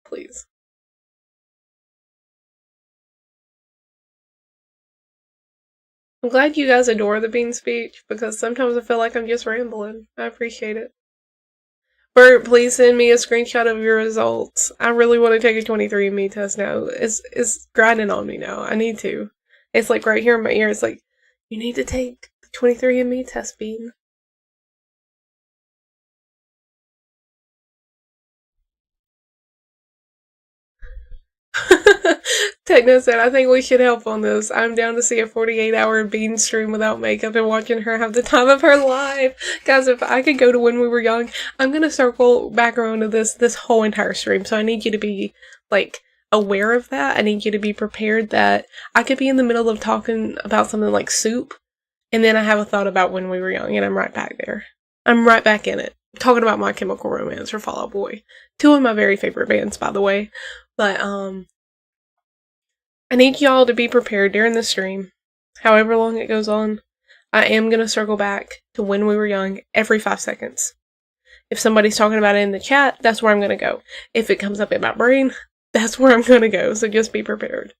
Speaker 1: Please. I'm glad you guys adore the Bean speech, because sometimes I feel like I'm just rambling. I appreciate it. Bert, please send me a screenshot of your results. I really want to take a 23andMe test now. It's grinding on me now. I need to. It's like right here in my ear. It's like, you need to take the 23andMe test, Bean. Techno said, I think we should help on this. I'm down to see a 48-hour bean stream without makeup and watching her have the time of her life. Guys, if I could go to when we were young, I'm gonna circle back around to this whole entire stream. So I need you to be, like, aware of that. I need you to be prepared that I could be in the middle of talking about something like soup, and then I have a thought about when we were young, and I'm right back there. I'm right back in it. Talking about My Chemical Romance or Fall Out Boy. Two of my very favorite bands, by the way. But, I need y'all to be prepared during the stream, however long it goes on. I am going to circle back to when we were young every 5 seconds. If somebody's talking about it in the chat, that's where I'm going to go. If it comes up in my brain, that's where I'm going to go, so just be prepared.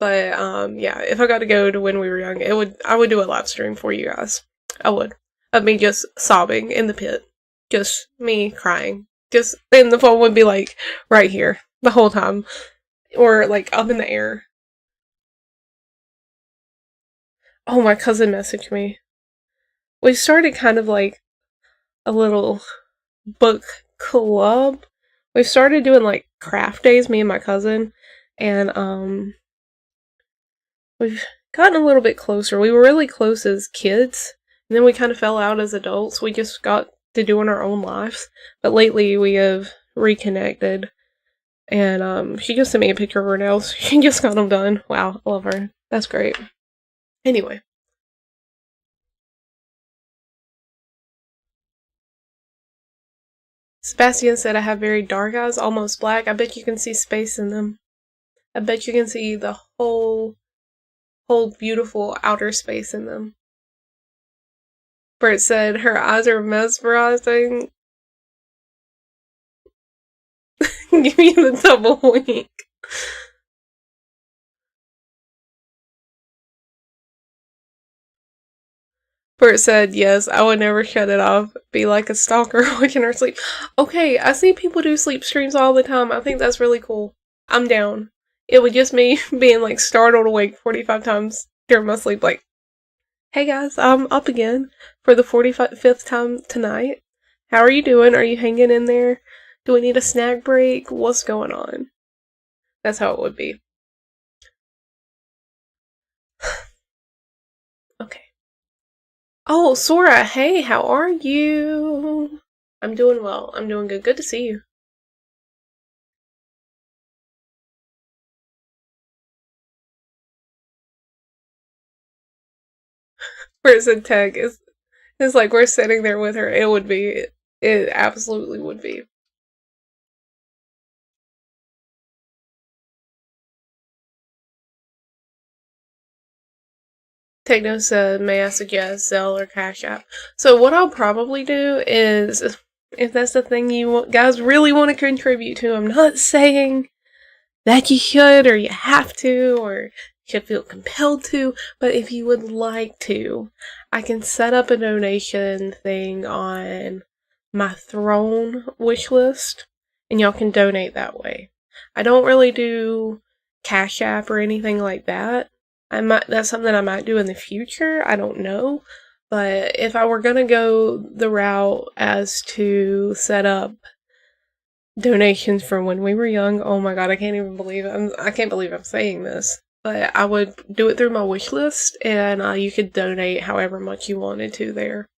Speaker 1: But, yeah, if I got to go to when we were young, I would do a live stream for you guys. I would. Of me just sobbing in the pit. Just me crying. And the phone would be, like, right here the whole time. Or, like, up in the air. Oh, my cousin messaged me. We started kind of like a little book club. We started doing like craft days, me and my cousin, and we've gotten a little bit closer. We were really close as kids, and then we kind of fell out as adults. We just got to doing our own lives. But lately we have reconnected, and she just sent me a picture of her nails. She just got them done. Wow, I love her. That's great. Anyway. Sebastian said I have very dark eyes, almost black. I bet you can see space in them. I bet you can see the whole beautiful outer space in them. Bert said her eyes are mesmerizing. Give me the double wink. Bert said, yes, I would never shut it off. Be like a stalker watching her sleep. Okay, I see people do sleep streams all the time. I think that's really cool. I'm down. It would just me being like startled awake 45 times during my sleep, like, hey guys, I'm up again for the 45th time tonight. How are you doing? Are you hanging in there? Do we need a snack break? What's going on? That's how it would be. Okay. Oh, Sora, hey, how are you? I'm doing well. I'm doing good. Good to see you. Person tag is like we're sitting there with her. It would be. It absolutely would be. Techno said, may I suggest Zelle or Cash App? So what I'll probably do is, if that's the thing you guys really want to contribute to, I'm not saying that you should or you have to or should feel compelled to, but if you would like to, I can set up a donation thing on my Throne wish list, and y'all can donate that way. I don't really do Cash App or anything like that. That's something I might do in the future, I don't know. But if I were gonna go the route as to set up donations from when we were young, oh my god, I can't believe I'm saying this. But I would do it through my wish list, and you could donate however much you wanted to there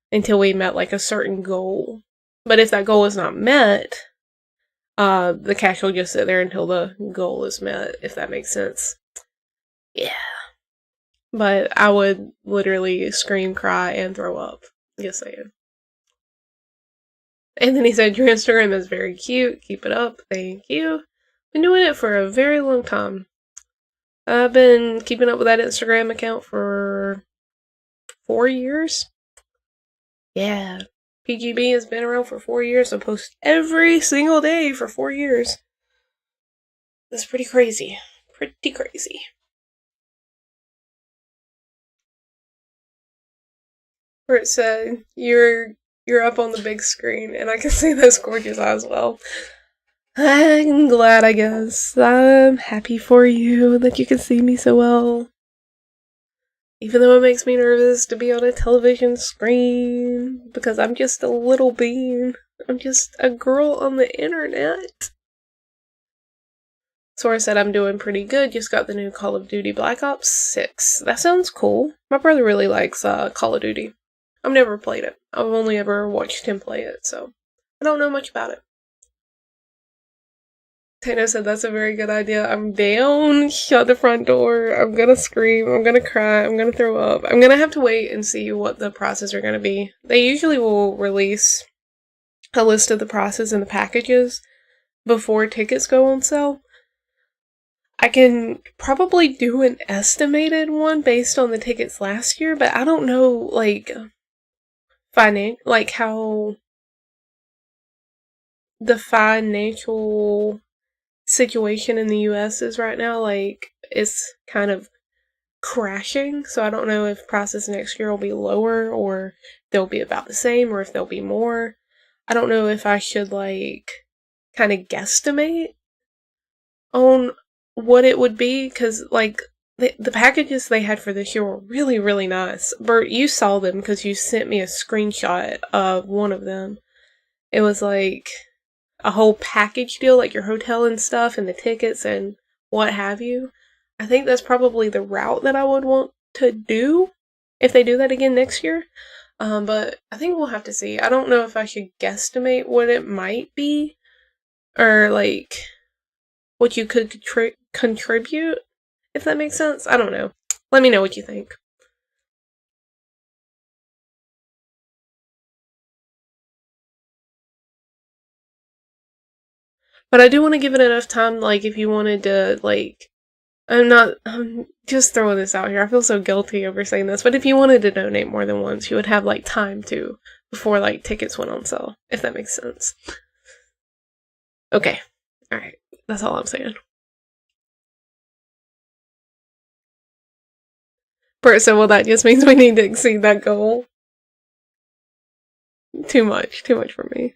Speaker 1: until we met like a certain goal. But if that goal is not met, the cash will just sit there until the goal is met, if that makes sense. Yeah. But I would literally scream, cry, and throw up. Just saying. And then he said, your Instagram is very cute. Keep it up. Thank you. Been doing it for a very long time. I've been keeping up with that Instagram account for 4 years. Yeah. PGB has been around for 4 years. I post every single day for 4 years. That's pretty crazy. Pretty crazy. Where it said, you're up on the big screen, and I can see those gorgeous eyes well. I'm glad, I guess. I'm happy for you that you can see me so well. Even though it makes me nervous to be on a television screen, because I'm just a little bean. I'm just a girl on the internet. Sora said I'm doing pretty good. Just got the new Call of Duty Black Ops 6. That sounds cool. My brother really likes Call of Duty. I've never played it. I've only ever watched him play it, so I don't know much about it. Tano said that's a very good idea. I'm down. Shut the front door. I'm gonna scream. I'm gonna cry. I'm gonna throw up. I'm gonna have to wait and see what the prices are gonna be. They usually will release a list of the prices and the packages before tickets go on sale. I can probably do an estimated one based on the tickets last year, but I don't know, like, how the financial situation in the US is right now. Like, it's kind of crashing, so I don't know if prices next year will be lower or they'll be about the same or if they'll be more. I don't know if I should, like, kind of guesstimate on what it would be, because, like, the packages they had for this year were really, really nice. Bert, you saw them because you sent me a screenshot of one of them. It was, like, a whole package deal, like your hotel and stuff and the tickets and what have you. I think that's probably the route that I would want to do if they do that again next year. But I think we'll have to see. I don't know if I should guesstimate what it might be, or, like, what you could contribute, if that makes sense. I don't know. Let me know what you think. But I do want to give it enough time, like, if you wanted to, like, I'm just throwing this out here. I feel so guilty over saying this, but if you wanted to donate more than once, you would have, like, time to, before, like, tickets went on sale, if that makes sense. Okay. Alright. That's all I'm saying. So, well, that just means we need to exceed that goal. Too much for me.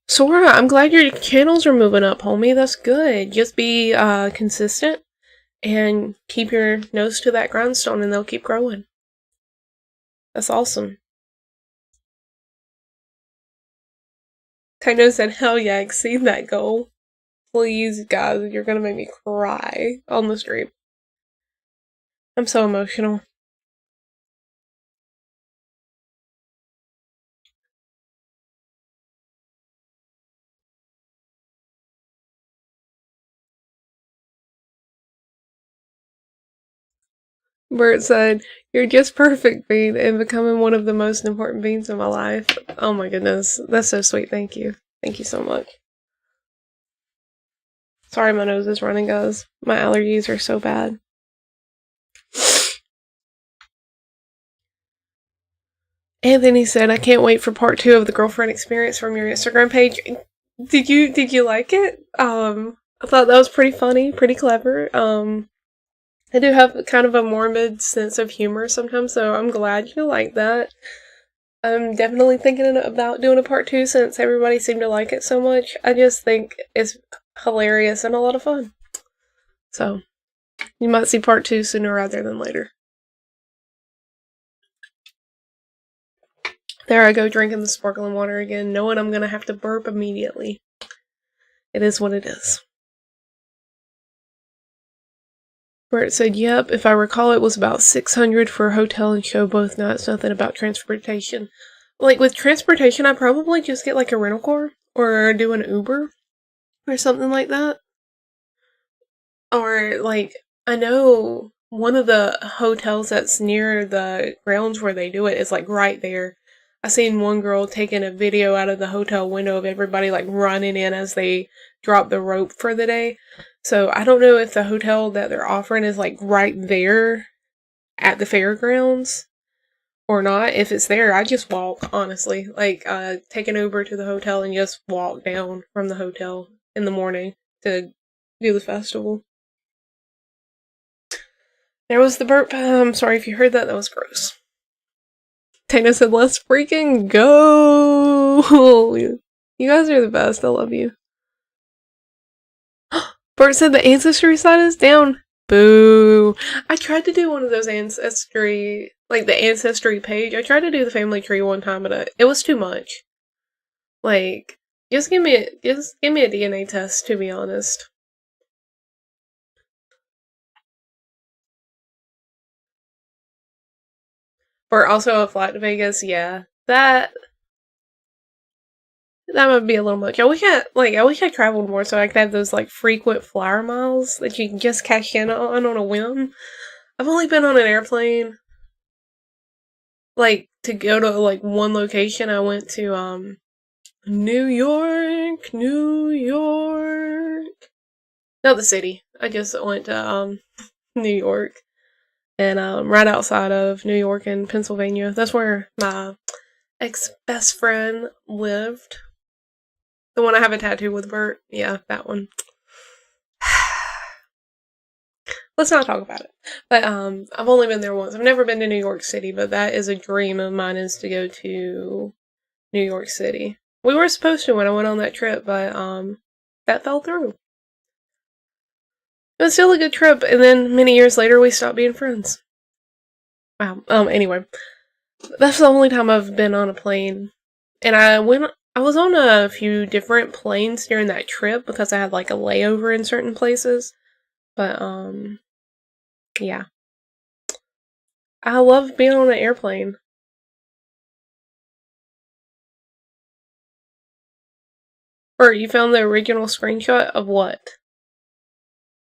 Speaker 1: Sora, I'm glad your channels are moving up, homie. That's good. Just be consistent and keep your nose to that grindstone and they'll keep growing. That's awesome. Taino said, hell yeah, exceed that goal. Please, guys, you're gonna make me cry on the stream. I'm so emotional. Bert said, you're just perfect, Bean, and becoming one of the most important beans in my life. Oh my goodness. That's so sweet. Thank you. Thank you so much. Sorry my nose is running, guys. My allergies are so bad. Anthony said, I can't wait for part 2 of the girlfriend experience from your Instagram page. Did you like it? I thought that was pretty funny, pretty clever. I do have kind of a morbid sense of humor sometimes, so I'm glad you like that. I'm definitely thinking about doing a part 2 since everybody seemed to like it so much. I just think it's hilarious and a lot of fun. So, you might see part 2 sooner rather than later. There I go, drinking the sparkling water again, knowing I'm gonna have to burp immediately. It is what it is. Where it said, yep, if I recall, it was about $600 for a hotel and show both nights, nothing about transportation. Like, with transportation, I probably just get, like, a rental car, or do an Uber, or something like that. Or, like, I know one of the hotels that's near the grounds where they do it is, like, right there. I seen one girl taking a video out of the hotel window of everybody, like, running in as they drop the rope for the day. So I don't know if the hotel that they're offering is, like, right there at the fairgrounds or not. If it's there, I just walk, honestly. Like, take an Uber to the hotel and just walk down from the hotel in the morning to do the festival. There was the burp. I'm sorry if you heard that. That was gross. Tana said, let's freaking go! You guys are the best. I love you. Bert said the ancestry side is down. Boo. I tried to do one of those ancestry, like the ancestry page. I tried to do the family tree one time, but it was too much. Like, Just give me a DNA test, to be honest. Or also a flight to Vegas, yeah. That would be a little much. I wish I traveled more so I could have those like frequent flyer miles that you can just cash in on a whim. I've only been on an airplane like to go to like one location. I went to New York, New York. Not the city. I just went to New York and right outside of New York in Pennsylvania. That's where my ex best friend lived. The one I have a tattoo with Bert. Yeah, that one. Let's not talk about it. But I've only been there once. I've never been to New York City, but that is a dream of mine is to go to New York City. We were supposed to when I went on that trip, but that fell through. It was still a good trip, and then many years later we stopped being friends. Wow. Anyway, that's the only time I've been on a plane. And I was on a few different planes during that trip because I had like a layover in certain places. But yeah. I love being on an airplane. Or you found the original screenshot of what?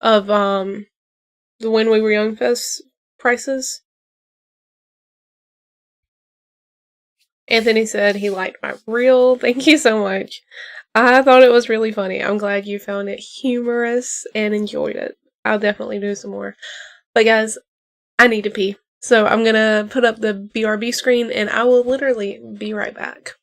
Speaker 1: Of the When We Were Young Fest prices? Anthony said he liked my reel. Thank you so much. I thought it was really funny. I'm glad you found it humorous and enjoyed it. I'll definitely do some more. But guys, I need to pee. So I'm gonna put up the BRB screen and I will literally be right back.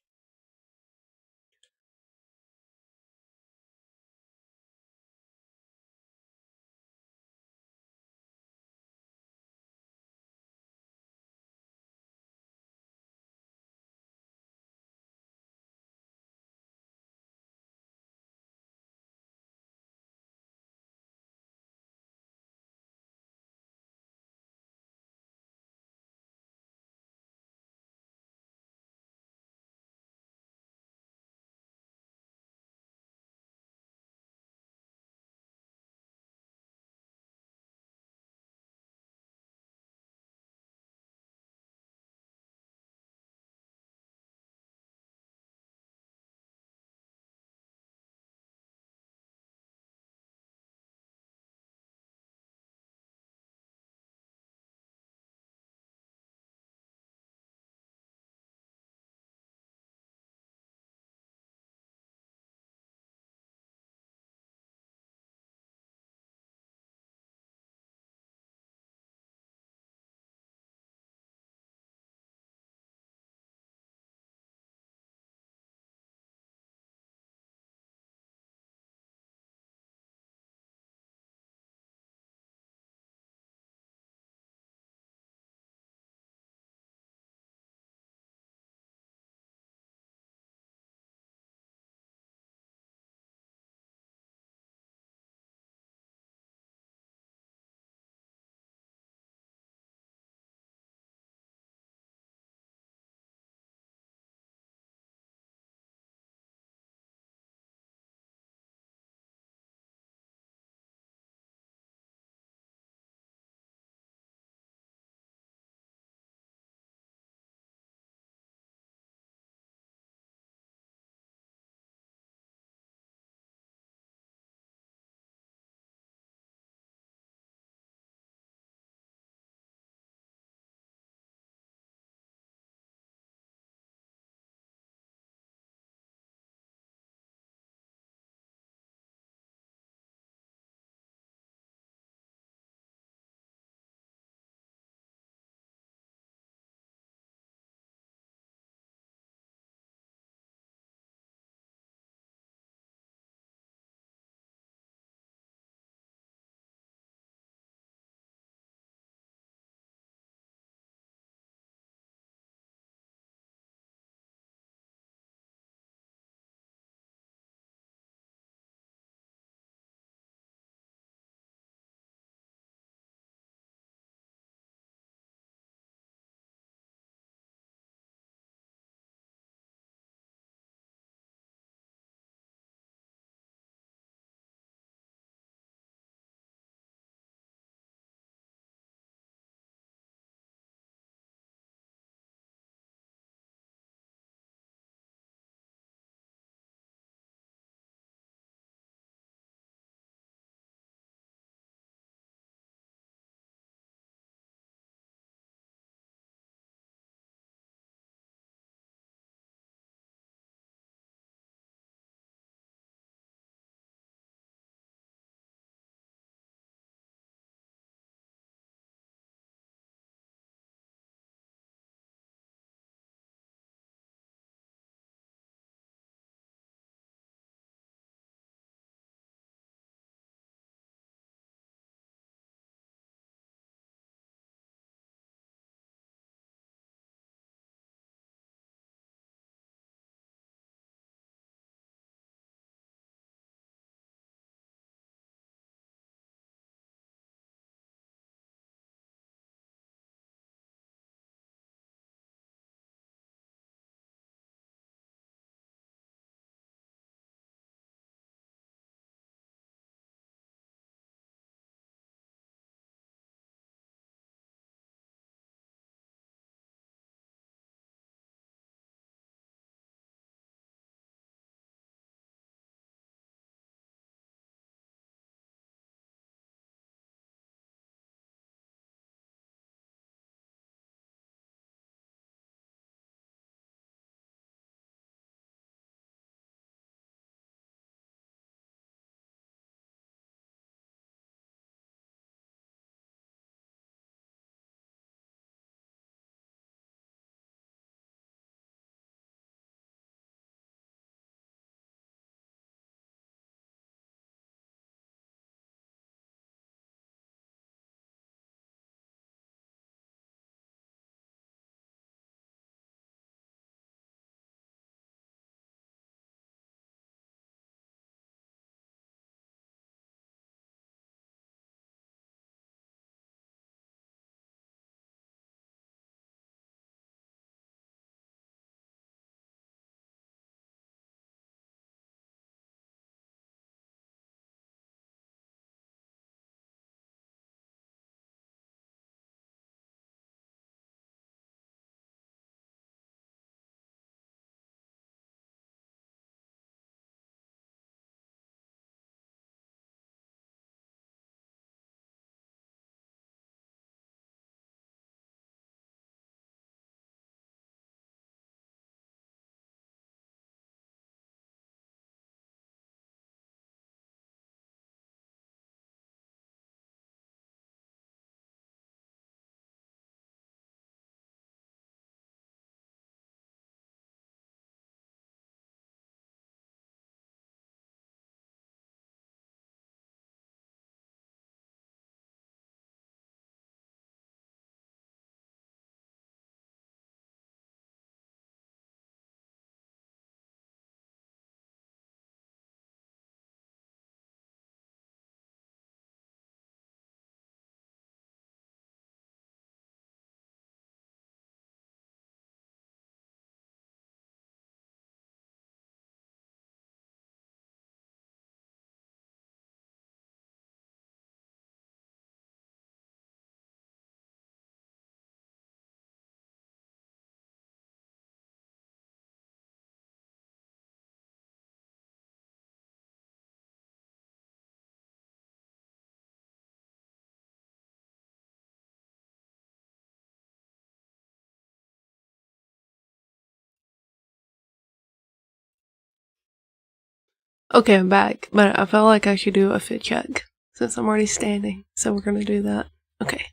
Speaker 1: Okay, I'm back, but I felt like I should do a fit check since I'm already standing, so we're gonna do that. Okay.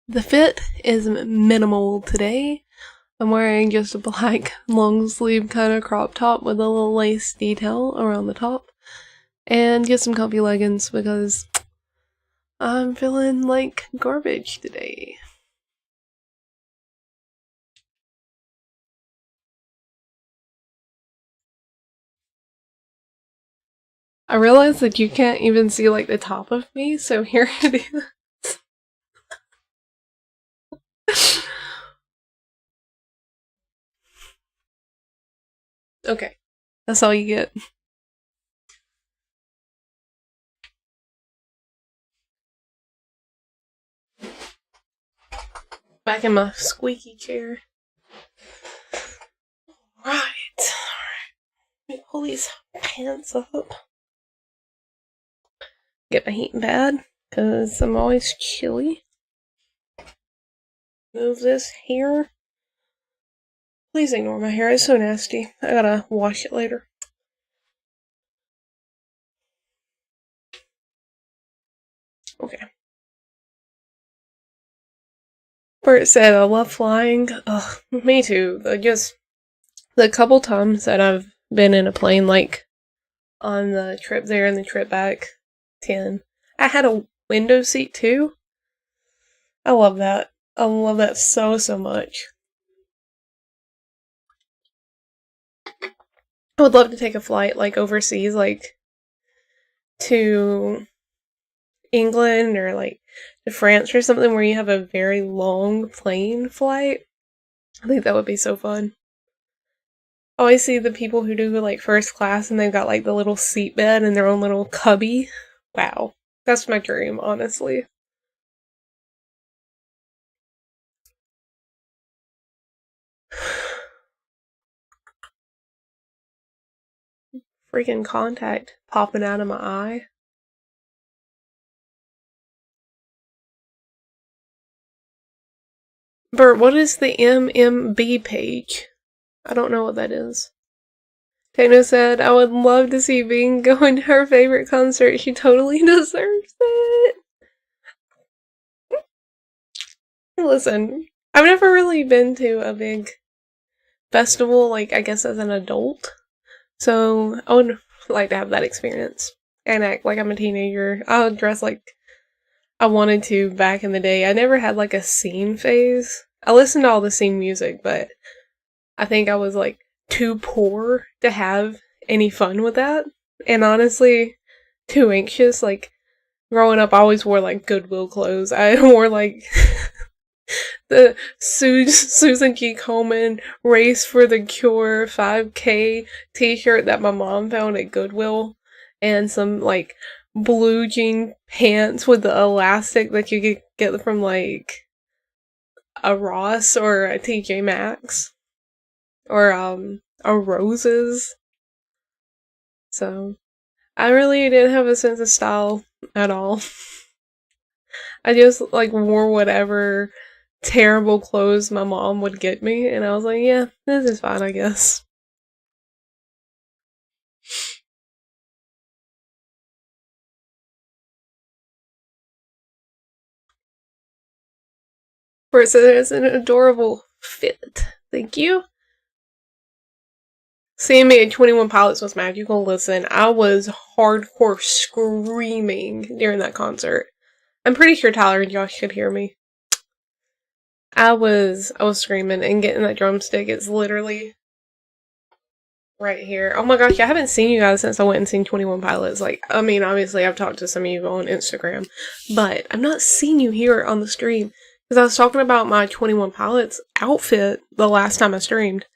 Speaker 1: The fit is minimal today. I'm wearing just a black long sleeve kind of crop top with a little lace detail around the top, and just some comfy leggings because I'm feeling like garbage today. I realized that you can't even see like the top of me, so here it is. Okay, that's all you get. Back in my squeaky chair. Right. Let me pull these pants up. Get my heating pad, because I'm always chilly. Move this here. Please ignore my hair, it's so nasty. I gotta wash it later. Okay. Bert said, I love flying. Ugh, me too. Just the couple times that I've been in a plane, like on the trip there and the trip back, 10. I had a window seat too. I love that. I love that so much. I would love to take a flight like overseas, like to England or like to France or something where you have a very long plane flight. I think that would be so fun. I always see the people who do like first class and they've got like the little seat bed and their own little cubby. Wow. That's my dream, honestly. Freaking contact popping out of my eye. Bert, what is the MMB page? I don't know what that is. Tano said, I would love to see Bing going to her favorite concert. She totally deserves it. Listen, I've never really been to a big festival, like, I guess as an adult. So, I would like to have that experience. And act like I'm a teenager. I would dress like I wanted to back in the day. I never had, like, a scene phase. I listened to all the scene music, but I think I was, like, too poor to have any fun with that. And honestly, too anxious. Like, growing up, I always wore, like, Goodwill clothes. I wore, like, the Susan G. Komen Race for the Cure 5K t-shirt that my mom found at Goodwill. And some, like, blue jean pants with the elastic that you could get from, like, a Ross or a TJ Maxx. Or, a Roses. So, I really didn't have a sense of style at all. I just, like, wore whatever terrible clothes my mom would get me, and I was like, yeah, this is fine, I guess. For it says an adorable fit. Thank you. Seeing me at 21 Pilots was magical. Listen, I was hardcore screaming during that concert. I'm pretty sure Tyler and Josh could hear me. I was screaming and getting that drumstick. It's literally right here. Oh my gosh, I haven't seen you guys since I went and seen 21 Pilots. Like, I mean, obviously I've talked to some of you on Instagram, but I've not seen you here on the stream. Because I was talking about my 21 Pilots outfit the last time I streamed.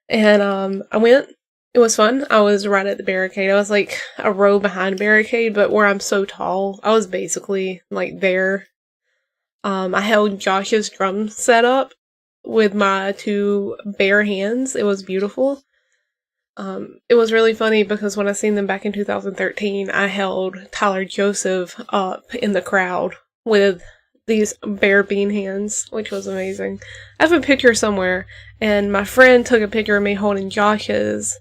Speaker 1: And I went. It was fun. I was right at the barricade. I was like a row behind a barricade, but where I'm so tall, I was basically like there. I held Josh's drum set up with my two bare hands. It was beautiful. It was really funny because when I seen them back in 2013, I held Tyler Joseph up in the crowd with these bare bean hands, which was amazing. I have a picture somewhere, and my friend took a picture of me holding Josh's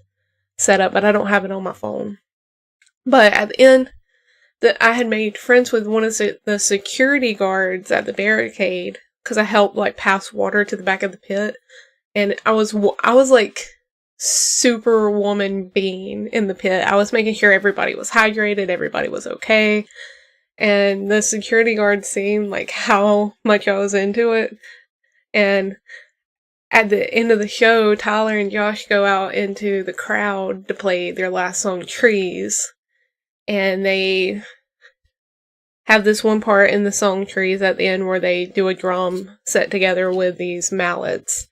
Speaker 1: setup, but I don't have it on my phone. But at the end, I had made friends with one of the security guards at the barricade, because I helped, like, pass water to the back of the pit, and I was like, Superwoman being in the pit. I was making sure everybody was hydrated, everybody was okay, and the security guard seemed like how much I was into it. And at the end of the show, Tyler and Josh go out into the crowd to play their last song, Trees, and they have this one part in the song Trees at the end where they do a drum set together with these mallets.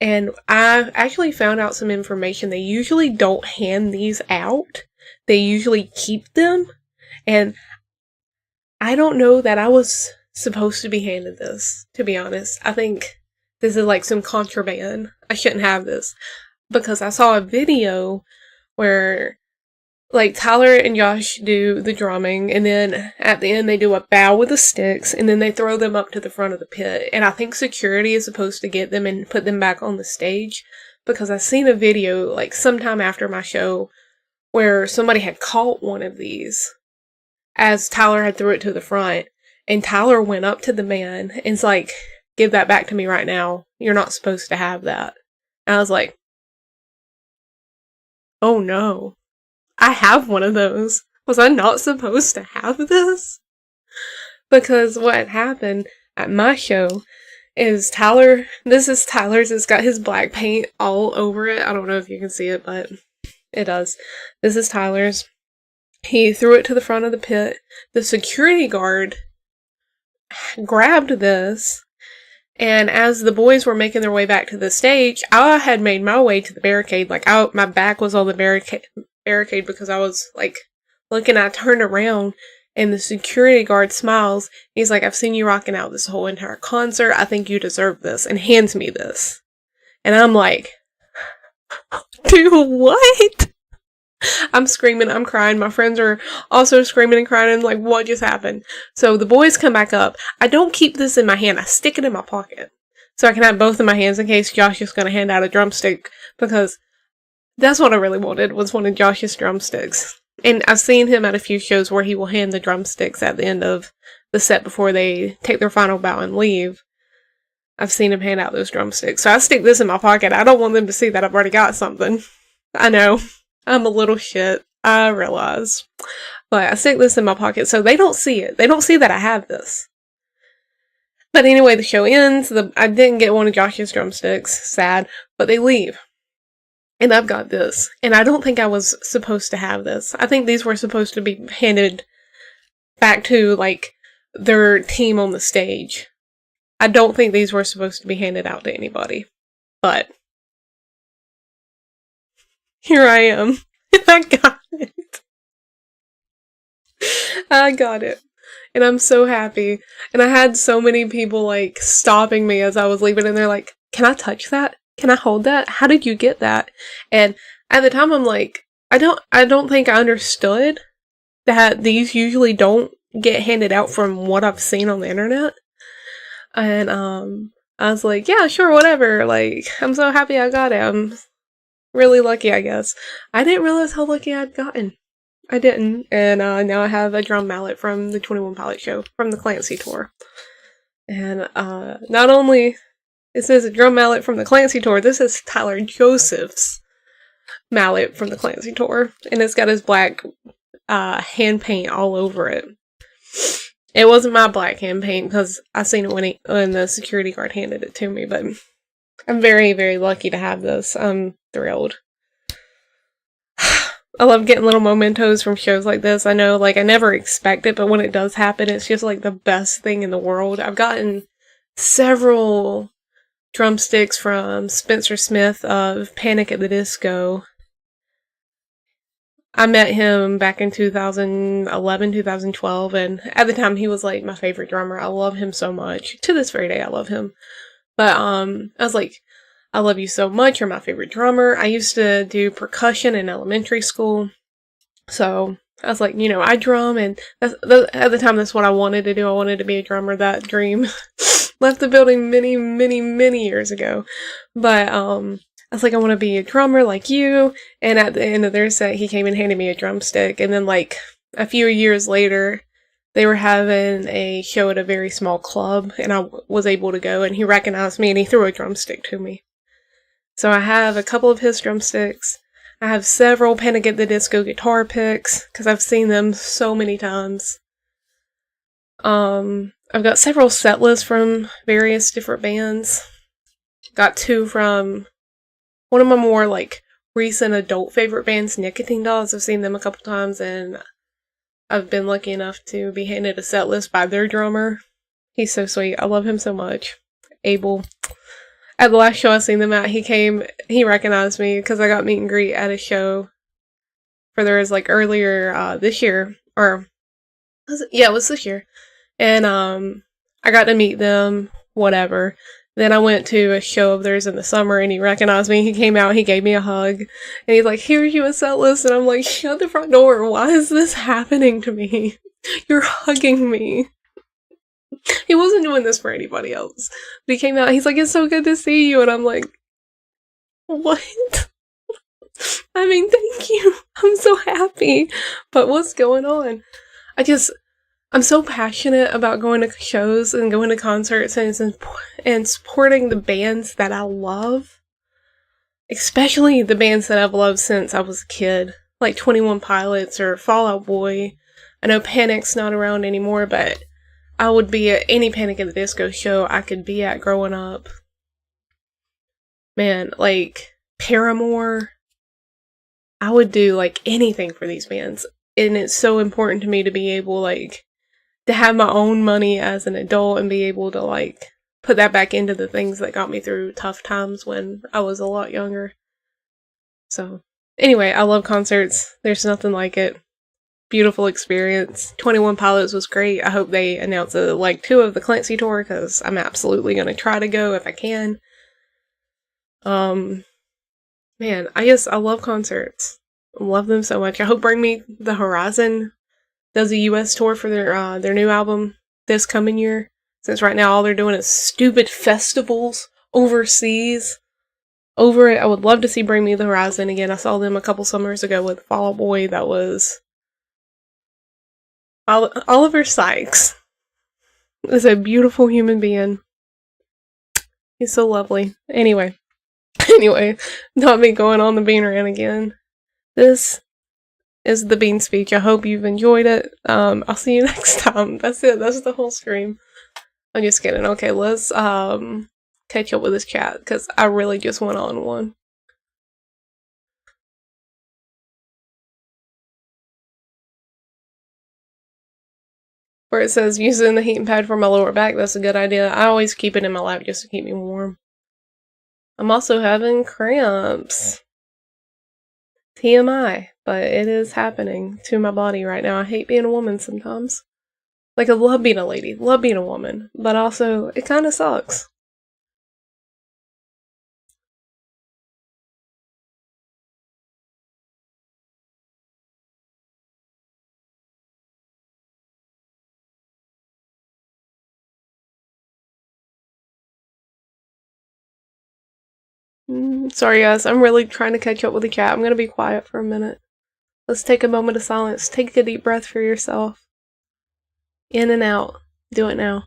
Speaker 1: And I actually found out some information. They usually don't hand these out. They usually keep them. And I don't know that I was supposed to be handed this, to be honest. I think this is like some contraband. I shouldn't have this. Because I saw a video where, like, Tyler and Josh do the drumming, and then at the end they do a bow with the sticks, and then they throw them up to the front of the pit. And I think security is supposed to get them and put them back on the stage, because I seen a video, like, sometime after my show, where somebody had caught one of these as Tyler had threw it to the front, and Tyler went up to the man and was like, "Give that back to me right now. You're not supposed to have that." And I was like, oh no. I have one of those. Was I not supposed to have this? Because what happened at my show is this is Tyler's, it's got his black paint all over it. I don't know if you can see it, but it does. This is Tyler's. He threw it to the front of the pit. The security guard grabbed this, and as the boys were making their way back to the stage, I had made my way to the barricade. Like, my back was on the barricade because I was, like, looking. I turned around, and the security guard smiles. He's like, "I've seen you rocking out this whole entire concert. I think you deserve this," and hands me this. And I'm like, "Do what?" I'm screaming, I'm crying. My friends are also screaming and crying. And like, what just happened? So the boys come back up. I don't keep this in my hand. I stick it in my pocket so I can have both in my hands in case Josh is going to hand out a drumstick, because that's what I really wanted, was one of Josh's drumsticks. And I've seen him at a few shows where he will hand the drumsticks at the end of the set before they take their final bow and leave. I've seen him hand out those drumsticks. So I stick this in my pocket. I don't want them to see that I've already got something. I know. I'm a little shit. I realize. But I stick this in my pocket so they don't see it. They don't see that I have this. But anyway, the show ends. I didn't get one of Josh's drumsticks. Sad. But they leave. And I've got this. And I don't think I was supposed to have this. I think these were supposed to be handed back to, like, their team on the stage. I don't think these were supposed to be handed out to anybody. But here I am. I got it. I got it. And I'm so happy. And I had so many people, like, stopping me as I was leaving, and they're like, "Can I touch that? Can I hold that? How did you get that?" And at the time I'm like, I don't think I understood that these usually don't get handed out from what I've seen on the internet. And I was like, yeah, sure, whatever. Like, I'm so happy I got it. I'm really lucky, I guess. I didn't realize how lucky I'd gotten. I didn't. And now I have a drum mallet from the 21 Pilots show, from the Clancy tour. And not only is this a drum mallet from the Clancy tour, this is Tyler Joseph's mallet from the Clancy tour. And it's got his black hand paint all over it. It wasn't my black hand paint because I seen it when the security guard handed it to me, but I'm very, very lucky to have this. I'm thrilled. I love getting little mementos from shows like this. I know, like, I never expect it, but when it does happen, it's just, like, the best thing in the world. I've gotten several drumsticks from Spencer Smith of Panic at the Disco. I met him back in 2011, 2012, and at the time he was, like, my favorite drummer. I love him so much. To this very day, I love him. But, I was like, "I love you so much, you're my favorite drummer." I used to do percussion in elementary school, so I was like, I drum, and at the time, that's what I wanted to do. I wanted to be a drummer. That dream left the building many, many, many years ago. But I was like, I want to be a drummer like you. And at the end of their set, he came and handed me a drumstick. And then, like, a few years later, they were having a show at a very small club, and I was able to go, and he recognized me, and he threw a drumstick to me. So I have a couple of his drumsticks. I have several Panic at the Disco guitar picks, because I've seen them so many times. I've got several set lists from various different bands. Got 2 from one of my more, like, recent adult favorite bands, Nicotine Dolls. I've seen them a couple times, and I've been lucky enough to be handed a set list by their drummer. He's so sweet. I love him so much. Abel. At the last show I seen them at, he recognized me because I got meet and greet at a show for theirs, like, earlier this year. Or, it was this year. And I got to meet them, whatever. Then I went to a show of theirs in the summer, and he recognized me. He came out, he gave me a hug, and he's like, "Here's you a set list," and I'm like, "Shut the front door, why is this happening to me? You're hugging me." He wasn't doing this for anybody else. But he came out, he's like, "It's so good to see you," and I'm like, "What?" I mean, thank you. I'm so happy. But what's going on? I'm so passionate about going to shows and going to concerts and supporting the bands that I love. Especially the bands that I've loved since I was a kid. Like 21 Pilots or Fall Out Boy. I know Panic's not around anymore, but I would be at any Panic at the Disco show I could be at growing up. Man, like Paramore. I would do, like, anything for these bands. And it's so important to me to be able, like, to have my own money as an adult and be able to, like, put that back into the things that got me through tough times when I was a lot younger. So, anyway, I love concerts. There's nothing like it. Beautiful experience. 21 Pilots was great. I hope they announce a leg 2 of the Clancy tour, because I'm absolutely going to try to go if I can. Man, I love concerts. I love them so much. I hope Bring Me the Horizon does a US tour for their new album this coming year. Since right now all they're doing is stupid festivals overseas. Over it, I would love to see Bring Me the Horizon again. I saw them a couple summers ago with Fall Out Boy. That was Oliver Sykes. Is a beautiful human being. He's so lovely. Anyway, not me going on the bean rant again. This is the bean speech. I hope you've enjoyed it. I'll see you next time. That's it. That's the whole stream. I'm just kidding. Okay, let's catch up with this chat, because I really just went on one. Where it says, using the heating pad for my lower back, that's a good idea. I always keep it in my lap just to keep me warm. I'm also having cramps. TMI, but it is happening to my body right now. I hate being a woman sometimes. Like, I love being a lady, love being a woman, but also, it kind of sucks. Sorry guys, I'm really trying to catch up with the chat. I'm gonna be quiet for a minute. Let's take a moment of silence. Take a deep breath for yourself. In and out. Do it now.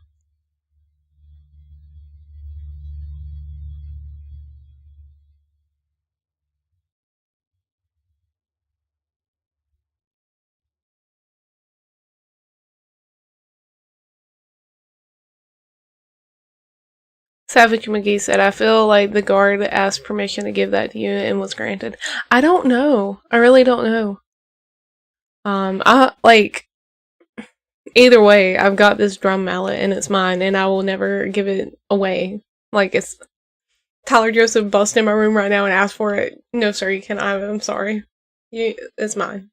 Speaker 1: Savage McGee said, I feel like the guard asked permission to give that to you and was granted. I don't know. I really don't know. Either way, I've got this drum mallet and it's mine, and I will never give it away. Like, it's Tyler Joseph bust in my room right now and ask for it. No, sir, you can't. I'm sorry. It's mine.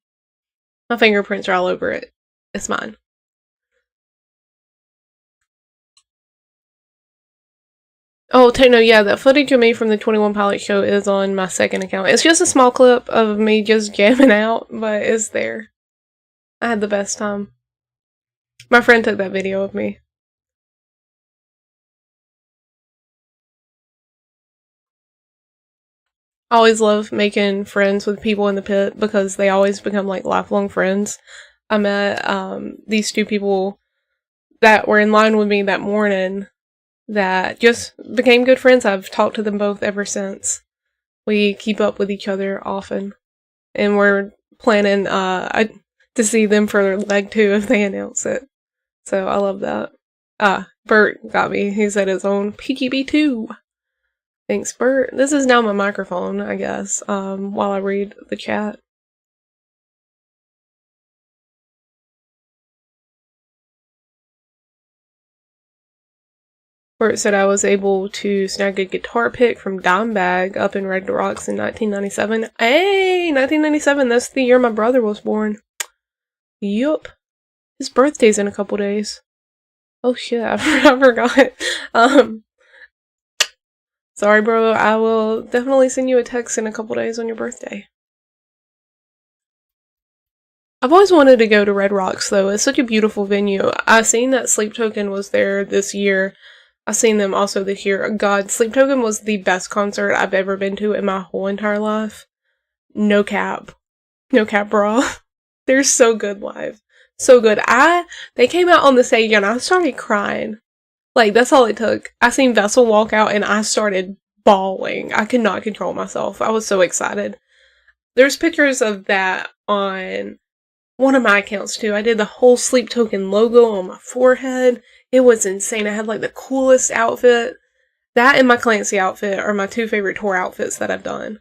Speaker 1: My fingerprints are all over it. It's mine. Oh, Techno, yeah, that footage of me from the 21 Pilot show is on my second account. It's just a small clip of me just jamming out, but it's there. I had the best time. My friend took that video of me. I always love making friends with people in the pit because they always become like lifelong friends. I met these two people that were in line with me that morning that just became good friends. I've talked to them both ever since. We keep up with each other often, and we're planning to see them for leg 2 if they announce it. So I love that. Bert got me. He said his own PGB2. Thanks, Bert. This is now my microphone, I guess, while I read the chat. Where it said I was able to snag a guitar pick from Dimebag up in Red Rocks in 1997. Hey, 1997, that's the year my brother was born. Yup. His birthday's in a couple days. Oh shit, I forgot. Sorry bro, I will definitely send you a text in a couple days on your birthday. I've always wanted to go to Red Rocks though, it's such a beautiful venue. I seen that Sleep Token was there this year. I've seen them also this year. God, Sleep Token was the best concert I've ever been to in my whole entire life. No cap. No cap, bro. They're so good live. So good. They came out on the stage and I started crying. Like, that's all it took. I seen Vessel walk out and I started bawling. I could not control myself. I was so excited. There's pictures of that on one of my accounts too. I did the whole Sleep Token logo on my forehead. It was insane. I had like the coolest outfit. That and my Clancy outfit are my two favorite tour outfits that I've done.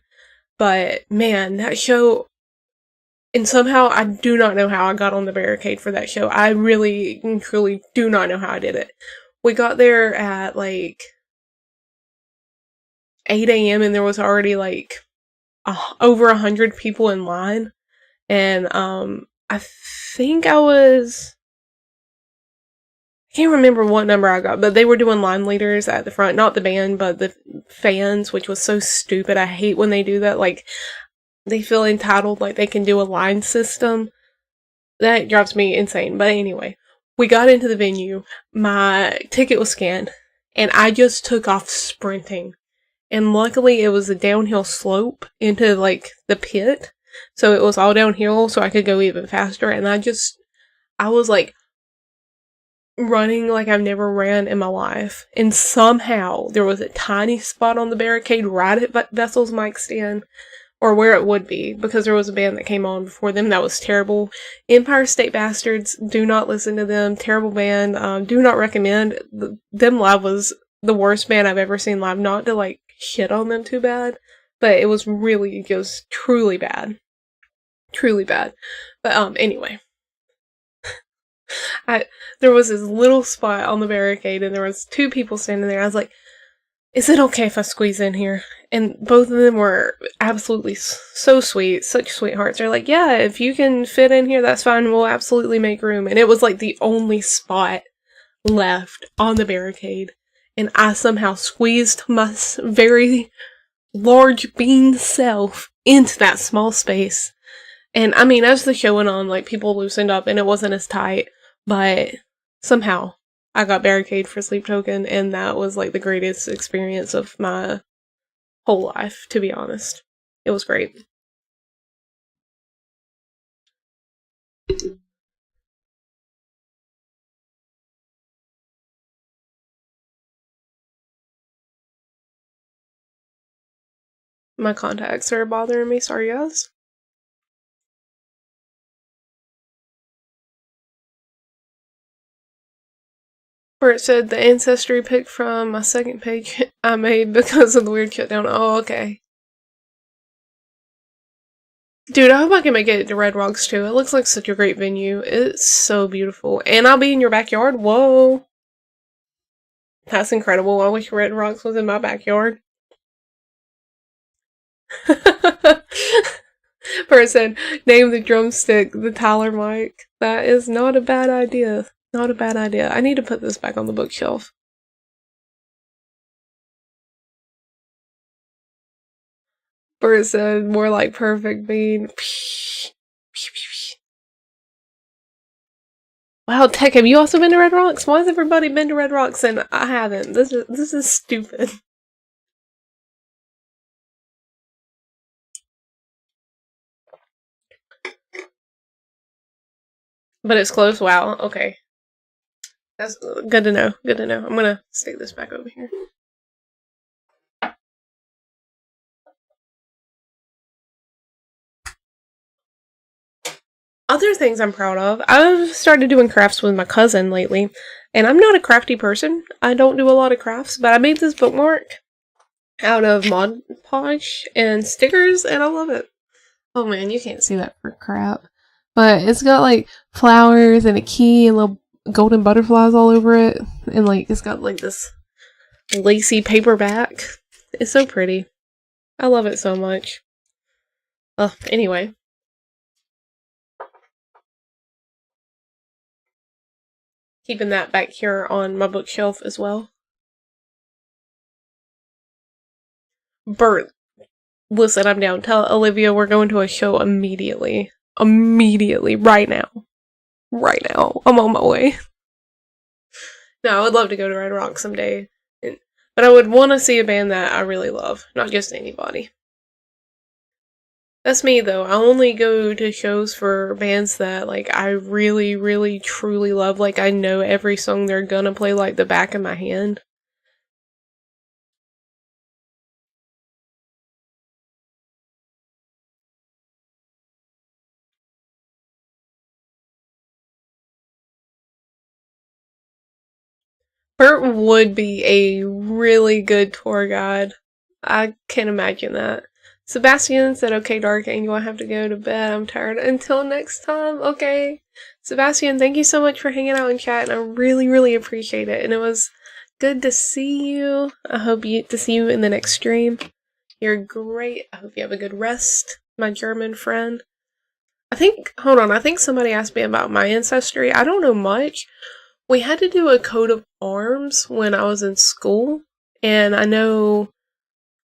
Speaker 1: But man, that show, and somehow I do not know how I got on the barricade for that show. I really and truly do not know how I did it. We got there at like 8 a.m. and there was already like over 100 people in line. And I think I can't remember what number I got, but they were doing line leaders at the front. Not the band, but the fans, which was so stupid. I hate when they do that. Like, they feel entitled, like they can do a line system. That drives me insane. But anyway, we got into the venue. My ticket was scanned, and I just took off sprinting. And luckily, it was a downhill slope into, like, the pit. So it was all downhill, so I could go even faster. And I was like, running like I've never ran in my life. And somehow there was a tiny spot on the barricade right at Vessel's mic stand, or where it would be, because there was a band that came on before them that was terrible. Empire State Bastards, do not listen to them. Terrible band. Do not recommend. Them live was the worst band I've ever seen live. Not to like shit on them too bad, but it was truly bad. Truly bad. But anyway. There was this little spot on the barricade and there was two people standing there. I was like, is it okay if I squeeze in here? And both of them were absolutely so sweet, such sweethearts. They're like, yeah, if you can fit in here, that's fine. We'll absolutely make room. And it was like the only spot left on the barricade. And I somehow squeezed my very large bean self into that small space. And I mean, as the show went on, like, people loosened up and it wasn't as tight. But somehow I got barricade for Sleep Token, and that was like the greatest experience of my whole life, to be honest. It was great. My contacts are bothering me, sorry guys. Where it said the ancestry pic from my second page I made because of the weird shutdown. Oh, okay. Dude, I hope I can make it to Red Rocks too. It looks like such a great venue. It's so beautiful. And I'll be in your backyard. Whoa. That's incredible. I wish Red Rocks was in my backyard. Person, name the drumstick the Tyler mic. That is not a bad idea. Not a bad idea. I need to put this back on the bookshelf. Person, more like perfect bean. Wow, Tech, have you also been to Red Rocks? Why has everybody been to Red Rocks and I haven't? This is stupid. But it's close. Wow. Okay. That's good to know. Good to know. I'm gonna stick this back over here. Other things I'm proud of. I've started doing crafts with my cousin lately, and I'm not a crafty person. I don't do a lot of crafts, but I made this bookmark out of Mod Podge and stickers, and I love it. Oh man, you can't see that for crap. But it's got like flowers and a key and little golden butterflies all over it, and like it's got like this lacy paperback. It's so pretty. I love it so much. Anyway. Keeping that back here on my bookshelf as well. Bert, listen, I'm down. Tell Olivia we're going to a show immediately. Immediately. Right now. Right now. I'm on my way. No, I would love to go to Red Rock someday. But I would want to see a band that I really love. Not just anybody. That's me, though. I only go to shows for bands that, like, I really, really, truly love. Like, I know every song they're gonna play like the back of my hand. Bert would be a really good tour guide. I can imagine that. Sebastian said, okay, Dark Angel, I have to go to bed. I'm tired. Until next time, okay. Sebastian, thank you so much for hanging out in chat, and I really, really appreciate it. And it was good to see you. I hope to see you in the next stream. You're great. I hope you have a good rest, my German friend. Hold on, I think somebody asked me about my ancestry. I don't know much. We had to do a coat of arms when I was in school, and I know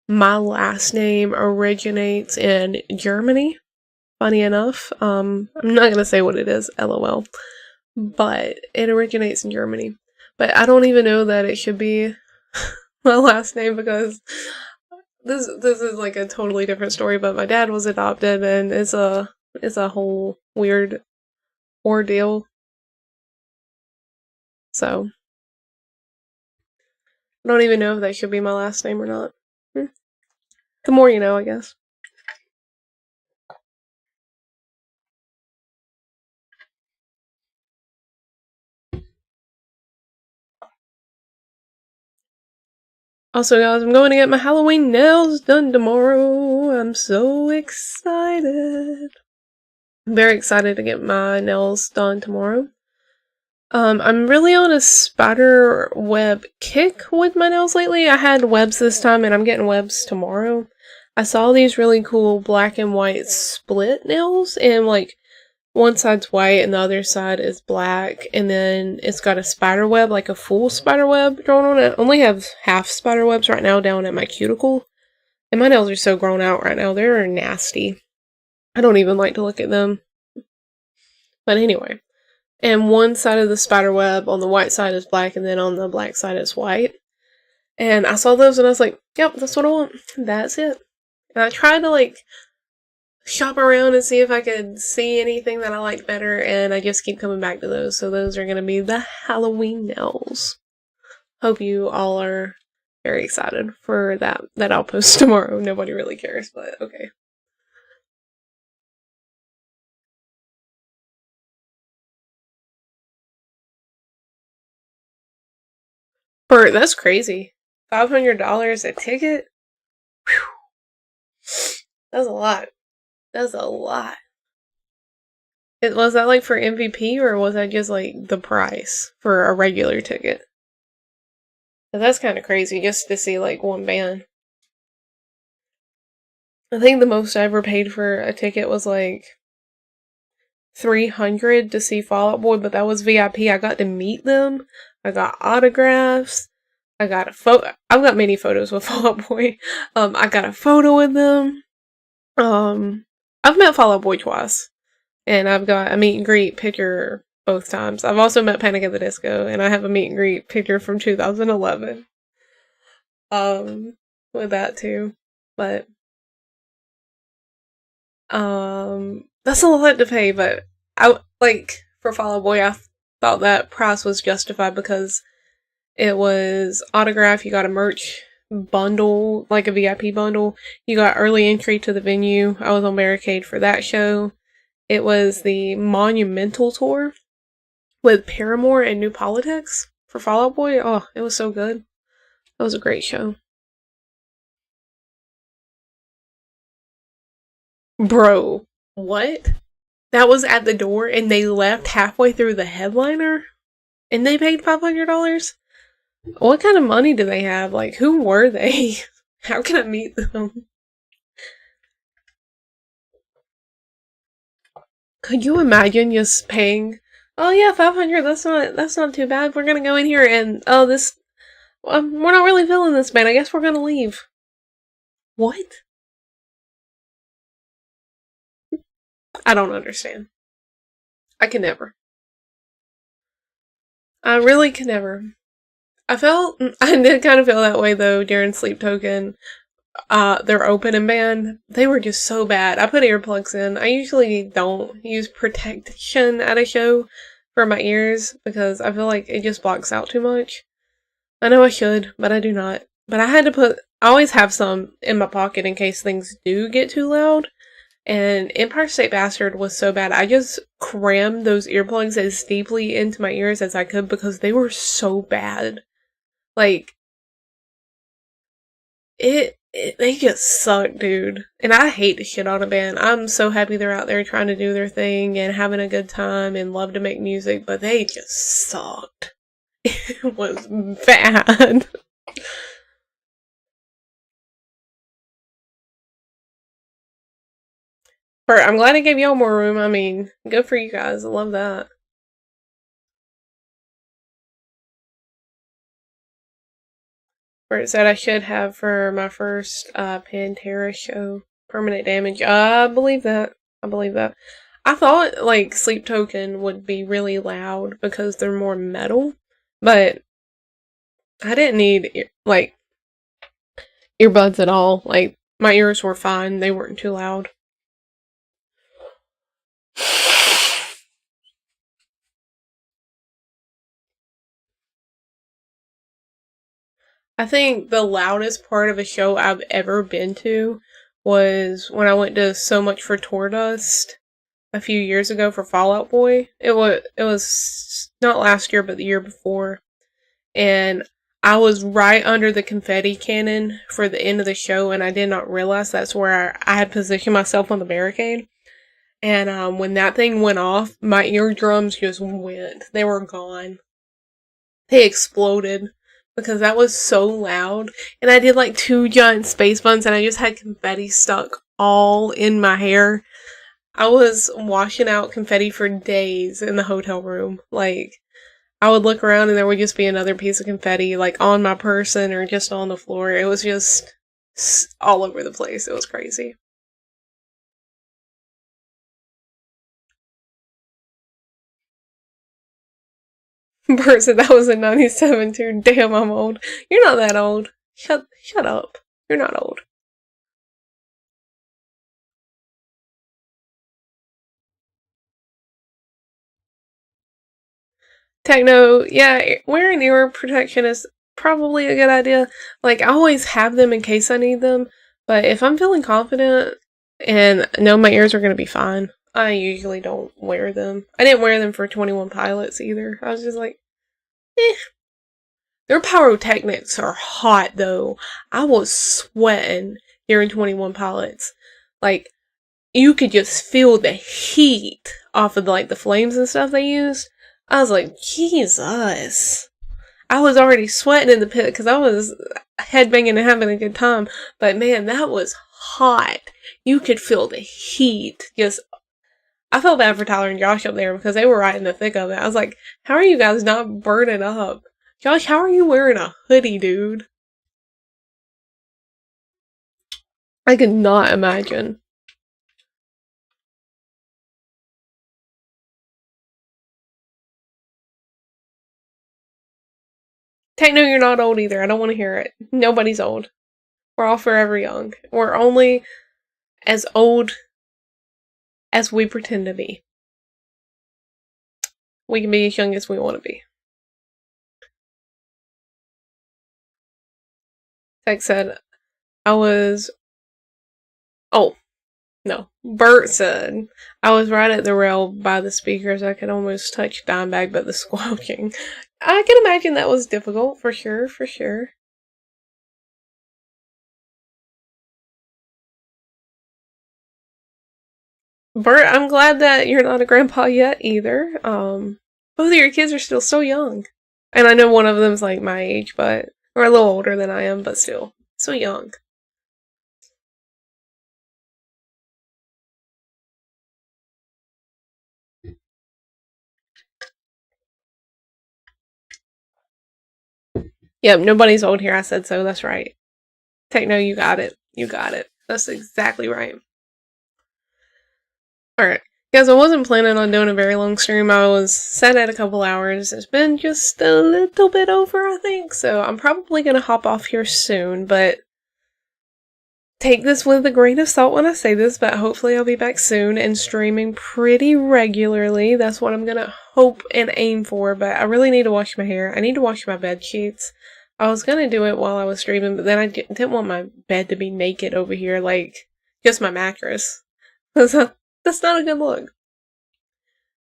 Speaker 1: my last name originates in Germany, funny enough. I'm not gonna say what it is, lol, but it originates in Germany. But I don't even know that it should be my last name because this is like a totally different story, but my dad was adopted and it's a whole weird ordeal. So I don't even know if that should be my last name or not. The more you know, I guess. Also, guys, I'm going to get my Halloween nails done tomorrow. I'm so excited. I'm very excited to get my nails done tomorrow. I'm really on a spider web kick with my nails lately. I had webs this time and I'm getting webs tomorrow. I saw these really cool black and white split nails and like one side's white and the other side is black, and then it's got a spider web, like a full spider web drawn on it. I only have half spider webs right now down at my cuticle, and my nails are so grown out right now. They're nasty. I don't even like to look at them. But anyway, and one side of the spider web on the white side is black, and then on the black side is white. And I saw those and I was like, yep, that's what I want. That's it. And I tried to like shop around and see if I could see anything that I liked better, and I just keep coming back to those. So those are going to be the Halloween nails. Hope you all are very excited for that I'll post tomorrow. Nobody really cares, but okay. Bert, that's crazy. $500 a ticket? Whew. That's a lot. That's a lot. Was that like for MVP or was that just like the price for a regular ticket? That's kind of crazy just to see like one band. I think the most I ever paid for a ticket was like $300 to see Fall Out Boy, but that was VIP. I got to meet them. I got autographs. I got a photo. I've got many photos with Fall Out Boy. I got a photo with them. I've met Fall Out Boy twice, and I've got a meet and greet picture both times. I've also met Panic at the Disco, and I have a meet and greet picture from 2011. With that too, but that's a lot to pay. But I like for Fall Out Boy, I thought that price was justified because it was autograph. You got a merch bundle, like a VIP bundle. You got early entry to the venue. I was on Barricade for that show. It was the Monumental tour with Paramore and New Politics for Fall Out Boy. Oh, it was so good. That was a great show. Bro, what? That was at the door and they left halfway through the headliner? And they paid $500? What kind of money do they have? Like, who were they? How can I meet them? Could you imagine just paying? Oh yeah, 500. That's not too bad. We're gonna go in here and this. We're not really feeling this, man. I guess we're gonna leave. What? I don't understand. I can never. I really can never. I did kind of feel that way though during Sleep Token. Their opening band, they were just so bad. I put earplugs in. I usually don't use protection at a show for my ears because I feel like it just blocks out too much. I know I should, but I do not. But I always have some in my pocket in case things do get too loud. And Empire State Bastard was so bad. I just crammed those earplugs as deeply into my ears as I could because they were so bad. Like, they just suck, dude. And I hate to shit on a band. I'm so happy they're out there trying to do their thing and having a good time and love to make music, but they just sucked. It was bad. But I'm glad I gave y'all more room. I mean, good for you guys. I love that. Where it said I should have for my first Pantera show. Permanent Damage. I believe that. I believe that. I thought like Sleep Token would be really loud because they're more metal, but I didn't need like earbuds at all. Like my ears were fine; they weren't too loud. I think the loudest part of a show I've ever been to was when I went to So Much for Tour Dust a few years ago for Fall Out Boy. It was not last year, but the year before, and I was right under the confetti cannon for the end of the show, and I did not realize that's where I had positioned myself on the barricade. And when that thing went off, my eardrums just went. They were gone. They exploded because that was so loud. And I did like 2 giant space buns, and I just had confetti stuck all in my hair. I was washing out confetti for days in the hotel room. Like, I would look around and there would just be another piece of confetti, like on my person or just on the floor. It was just all over the place. It was crazy. Person, that was in 97 too. Damn, I'm old. You're not that old. Shut up. You're not old. Techno, yeah, wearing ear protection is probably a good idea. Like, I always have them in case I need them, but if I'm feeling confident and know my ears are gonna be fine, I usually don't wear them. I didn't wear them for 21 Pilots either. I was just like, eh. Their pyrotechnics are hot though. I was sweating during 21 Pilots. Like, you could just feel the heat off of like the flames and stuff they used. I was like, Jesus. I was already sweating in the pit because I was headbanging and having a good time. But man, that was hot. You could feel the heat. Just, I felt bad for Tyler and Josh up there because they were right in the thick of it. I was like, how are you guys not burning up? Josh, how are you wearing a hoodie, dude? I could not imagine. Techno, you're not old either. I don't want to hear it. Nobody's old. We're all forever young. We're only as old as we pretend to be. We can be as young as we want to be. Tech said, oh, no. Bert said, I was right at the rail by the speakers. I could almost touch Dimebag, but the squelching. I can imagine that was difficult, for sure, for sure. Bert, I'm glad that you're not a grandpa yet either. Both of your kids are still so young. And I know one of them's like my age, or a little older than I am, but still, so young. Yep, nobody's old here. I said so. That's right. Techno, you got it. You got it. That's exactly right. Alright. Guys, I wasn't planning on doing a very long stream. I was set at a couple hours. It's been just a little bit over, I think. So I'm probably going to hop off here soon, but take this with a grain of salt when I say this, but hopefully I'll be back soon and streaming pretty regularly. That's what I'm going to hope and aim for, but I really need to wash my hair. I need to wash my bed sheets. I was going to do it while I was streaming, but then I didn't want my bed to be naked over here, like just my mattress. That's not a good look.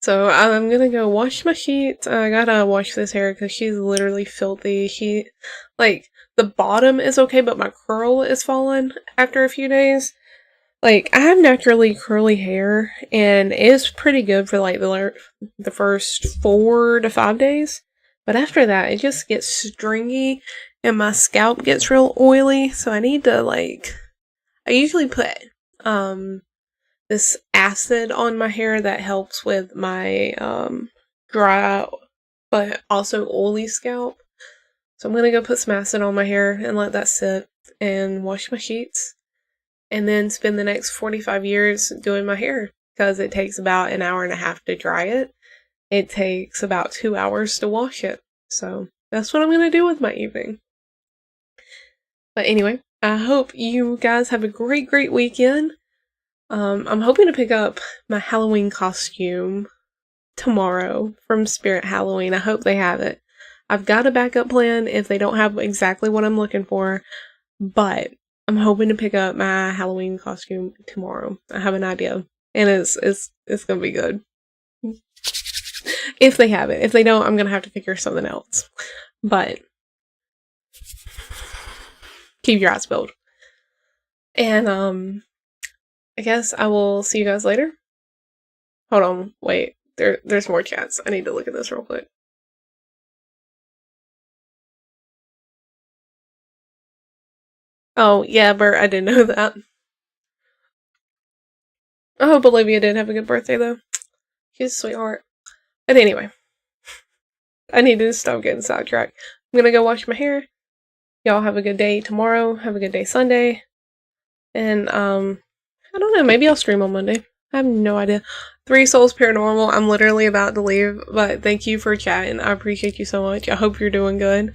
Speaker 1: So I'm gonna go wash my sheets. I gotta wash this hair because she's literally filthy. The bottom is okay, but my curl is falling after a few days. Like, I have naturally curly hair, and it's pretty good for like the first 4 to 5 days. But after that, it just gets stringy, and my scalp gets real oily. So I need to I usually put this acid on my hair that helps with my dry but also oily scalp. So I'm gonna go put some acid on my hair and let that sit and wash my sheets, and then spend the next 45 years doing my hair because it takes about an hour and a half to dry it. It takes about 2 hours to wash it. So that's what I'm gonna do with my evening. But anyway, I hope you guys have a great weekend. I'm hoping to pick up my Halloween costume tomorrow from Spirit Halloween. I hope they have it. I've got a backup plan if they don't have exactly what I'm looking for, but I'm hoping to pick up my Halloween costume tomorrow. I have an idea, and it's gonna be good. If they have it. If they don't, I'm gonna have to figure something else. But keep your eyes peeled. And I guess I will see you guys later. Hold on, wait. There's more chats. I need to look at this real quick. Oh, yeah, Bert, I didn't know that. I hope Olivia did have a good birthday, though. She's a sweetheart. But anyway, I need to stop getting sidetracked. I'm gonna go wash my hair. Y'all have a good day tomorrow. Have a good day Sunday. And, I don't know, maybe I'll stream on Monday. I have no idea. 3 Souls Paranormal, I'm literally about to leave, but thank you for chatting. I appreciate you so much. I hope you're doing good.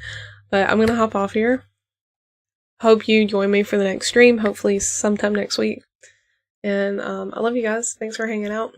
Speaker 1: But I'm gonna hop off here. Hope you join me for the next stream, hopefully sometime next week. And I love you guys. Thanks for hanging out.